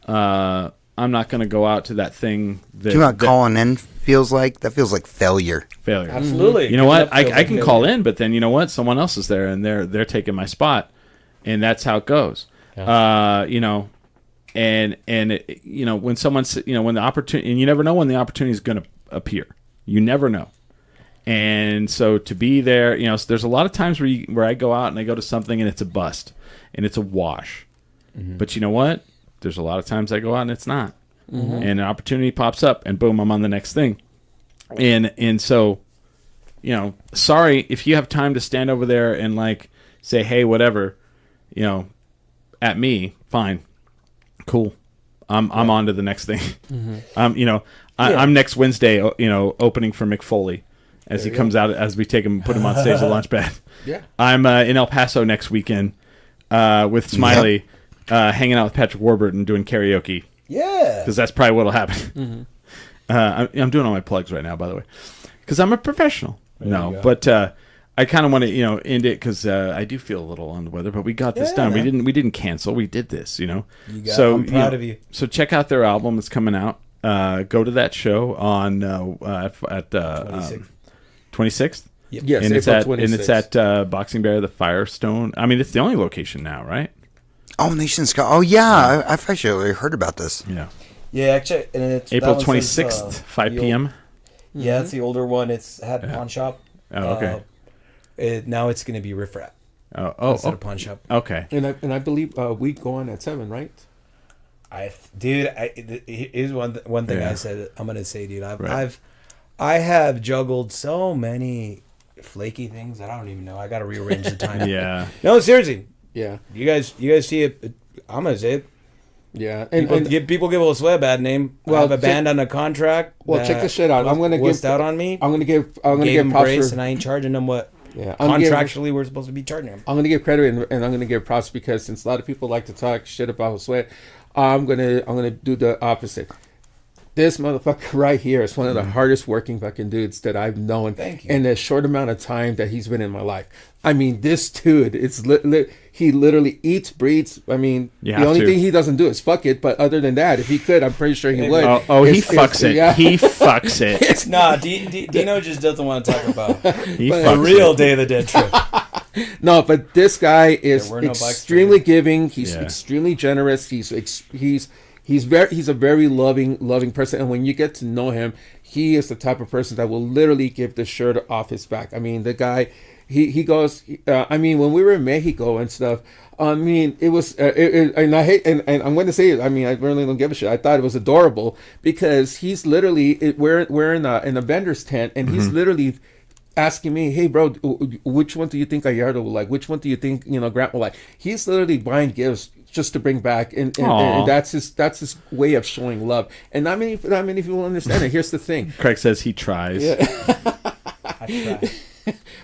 I'm not going to go out to that thing. Do you know what calling in feels like? That feels like failure. Failure. Absolutely. You know what? That feels I like can failure. call in, but then you know what? Someone else is there, and they're taking my spot, and that's how it goes. And when someone's, when the opportunity, and you never know when the opportunity is going to appear. You never know. And so to be there, so there's a lot of times where I go out and I go to something and it's a bust and it's a wash. But you know what? There's a lot of times I go out and it's not. And an opportunity pops up and boom, I'm on the next thing. And so, sorry if you have time to stand over there and like say, hey, whatever, at me, fine, cool. I'm on to the next thing. I'm next Wednesday, opening for Mick Foley. as he comes out, as we take him, put him on stage at Launchpad. Yeah. I'm in El Paso next weekend with Smiley, hanging out with Patrick Warburton doing karaoke. Yeah. Because that's probably what'll happen. I'm doing all my plugs right now, by the way, because I'm a professional. No, but I kind of want to, end it because I do feel a little under the weather. But we got this done. Man. We didn't cancel. We did this. I'm proud of you. So check out their album. It's coming out. Go to that show on at 26th. Yes, and it's April at 26th. Boxing Bear, the Firestone. I mean, it's the only location now, right? Oh, Nation Scott. Oh, yeah. I've actually heard about this. Yeah. Yeah, actually, and it's April that one says, 26th, 5 p.m. Yeah, it's the older one. It's had pawn shop. Oh, okay. Now it's going to be Riff Raff Oh, instead of pawn shop. okay. And I believe we go on at 7, right? Here's one thing Yeah. I said. I'm gonna say, dude, Right. I have juggled so many flaky things that I don't even know. I got to rearrange the time. Yeah. No, seriously, Yeah. you guys see it. I'm gonna say it. Yeah. People give Will Sway a bad name. Well, I have a check- band on a contract. Well, check this shit out. I'm gonna wussed give out on me. I'm gonna give Gave him props grace, for, and I ain't charging them what I'm gonna give- contractually we're supposed to be charging them. I'm going to give credit and I'm going to give props because since a lot of people like to talk shit about Sweat, I'm going to do the opposite. This motherfucker right here is one of the hardest working fucking dudes that I've known Thank you. in the short amount of time that he's been in my life. I mean, this dude, he literally eats, breathes. I mean, You the have only to. thing he doesn't do is fuck it. But other than that, if he could, I'm pretty sure he would. He fucks it. Yeah. He fucks it. Nah, Dino just doesn't want to talk about He But- the fucks real it. Day of the Dead trip. No, but this guy is There were no bikes for extremely him. giving. He's Yeah. extremely generous. He's a very loving person. And when you get to know him, he is the type of person that will literally give the shirt off his back. I mean, the guy, he goes. I mean, when we were in Mexico and stuff. I mean, it was, and I hate, and I'm going to say it. I mean, I really don't give a shit. I thought it was adorable because he's literally we're in a vendor's tent, and he's literally asking me, "Hey, bro, which one do you think Gallardo will like? Which one do you think Grant will like?" He's literally buying gifts just to bring back, and that's his way of showing love. And not many people understand it. Here's the thing. Craig says he tries. I try.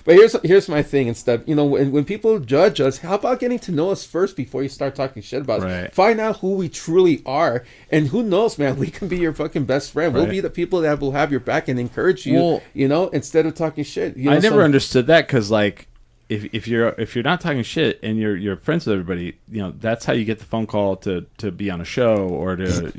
But here's my thing and stuff. When people judge us, how about getting to know us first before you start talking shit about us? Right. Find out who we truly are, and who knows, man, we can be your fucking best friend. We'll Right. be the people that will have your back and encourage you. Well, Instead of talking shit. I never understood that because, like, if you're not talking shit and you're friends with everybody, that's how you get the phone call to be on a show or to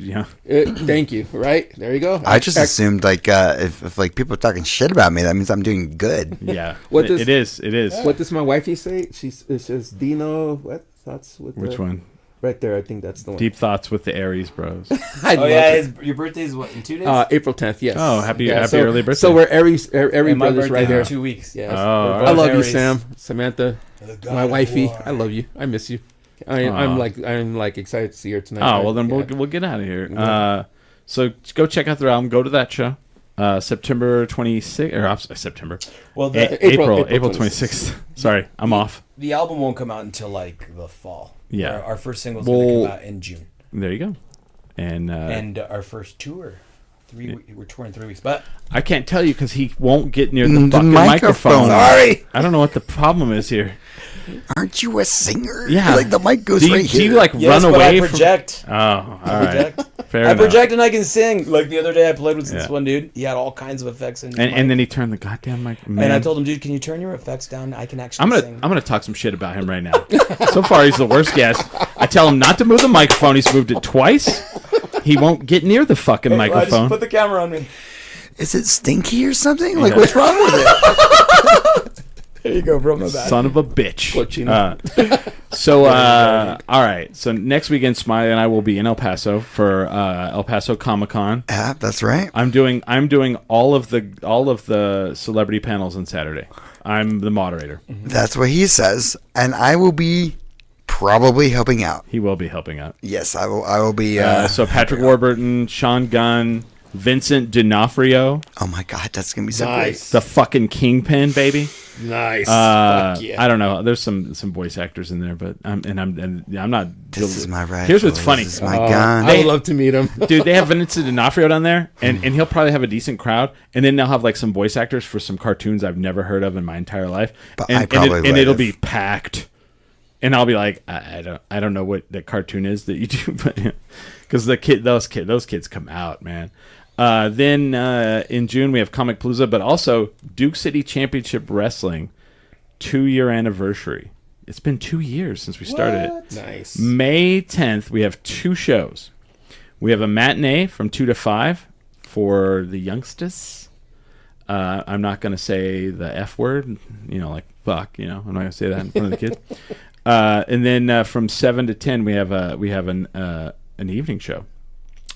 Thank you. Right there, you go. I just assumed like if like people are talking shit about me, that means I'm doing good. yeah. What does- it is. What does my wifey say? It says Dino. What thoughts with Which one? Right there. I think that's the one. Deep thoughts with the Aries Bros. I Oh love yeah, it. your birthday is what, in 2 days? April 10th. Yes. Oh, happy so, early birthday. So we're Aries And my brothers birthday right in here. 2 weeks. Yes. Oh, I all love right. you, Sam, Samantha, The God my of wifey. War. I love you. I miss you. Aw. I'm like excited to see her tonight. Oh, well, then Yeah. we'll get out of here. Yeah. So go check out their album. Go to that show. September 26th, or September. Well, April April 26th. Sorry, I'm off. the album won't come out until like the fall. Yeah. Our first single's Well- going to come out in June. There you go. And Our first tour, we're touring 3 weeks. But I can't tell you because he won't get near the The fucking microphone. microphone. Sorry. I don't know what the problem is here. Aren't you a singer? Yeah. Like the mic goes Do you, right do here. you like yes, run but away I project. from? Oh, all right. project. Fair I enough. project and I can sing. Like the other day, I played with this Yeah. one dude. He had all kinds of effects in his And mic. then he turned the goddamn mic. Man. And I told him, dude, can you turn your effects down? I can actually I'm sing. gonna talk some shit about him right now. So far, he's the worst guest. I tell him not to move the microphone. He's moved it twice. He won't get near the fucking Hey, well, I microphone. just put the camera on me. Is it stinky or something? Like Yeah. what's wrong with it? There you go, bro. My bad. Son of a bitch. Cochino. All right. So next weekend, Smiley and I will be in El Paso for El Paso Comic Con. Yeah, that's right. I'm doing all of the celebrity panels on Saturday. I'm the moderator. That's what he says, and I will be probably helping out. He will be helping out. Yes, I will be. So Patrick Warburton, Sean Gunn, Vincent D'Onofrio, Oh my God, that's gonna be so Nice. the fucking Kingpin, baby. Nice. Fuck yeah. I don't know. There's some voice actors in there, but I'm not. great. This is my rifle. Here's what's funny. This is my gun. I would love to meet him. Dude, they have Vincent D'Onofrio down there, and he'll probably have a decent crowd, and then they'll have like some voice actors for some cartoons I've never heard of in my entire life, But and, I probably and would it'll have. be packed, and I'll be like, I don't know what the cartoon is that you do, but because those kids come out, man. Then in June we have Comic Palooza, but also Duke City Championship Wrestling 2-year anniversary. It's been 2 years since we started it. Nice. May 10th, we have 2 shows. We have a matinee from 2 to 5 for the youngsters. I'm not going to say the F word, like fuck, I'm not going to say that in front of the kids. And then from 7 to 10, we have an evening show.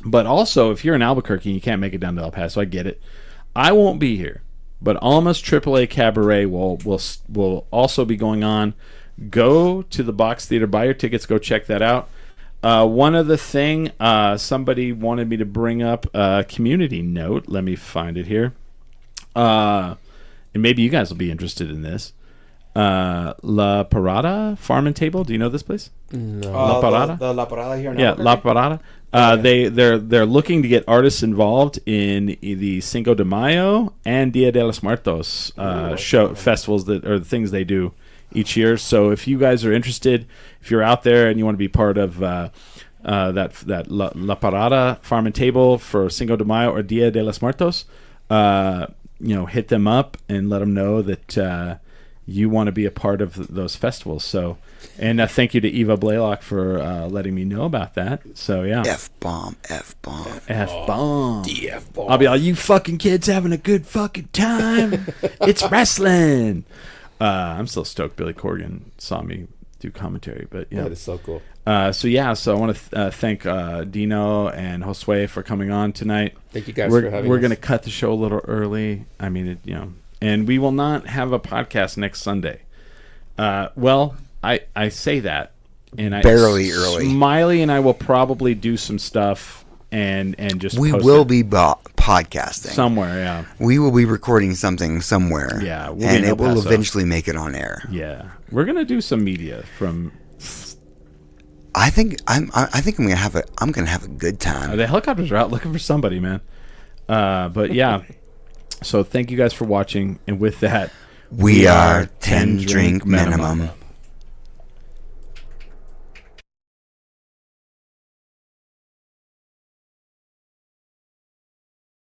But also, if you're in Albuquerque and you can't make it down to El Paso, I get it. I won't be here. But Alma's AAA Cabaret will also be going on. Go to the Box Theater, buy your tickets, go check that out. One other thing, somebody wanted me to bring up a community note. Let me find it here. And maybe you guys will be interested in this. La Parada Farm and Table. Do you know this place? No. La Parada? The La Parada here in Yeah, La Parada. They're looking to get artists involved in the Cinco de Mayo and Dia de los Muertos festivals that are the things they do each year. So if you guys are interested, if you're out there and you want to be part of that La Parada Farm and Table for Cinco de Mayo or Dia de los Muertos, hit them up and let them know that you want to be a part of those festivals. So, and thank you to Eva Blaylock for letting me know about that. So yeah, F-bomb. F-bomb. The F-bomb. I'll be like, you fucking kids having a good fucking time. It's wrestling. I'm still stoked Billy Corgan saw me do commentary, but yeah. That is so cool. So I want to thank Dino and Josue for coming on tonight. Thank you guys for having us. We're going to cut the show a little early. I mean, and we will not have a podcast next Sunday. I say that, and Barely early. Smiley and I will probably do some stuff and just We post will it be podcasting. somewhere. Yeah, We will be recording something somewhere. Yeah, we'll be and in El it will Paso. eventually make it on air. yeah. We're gonna do some media from. I think I'm gonna have a good time. The helicopters are out looking for somebody, man. But yeah. So thank you guys for watching, and with that, We are 10 drink minimum.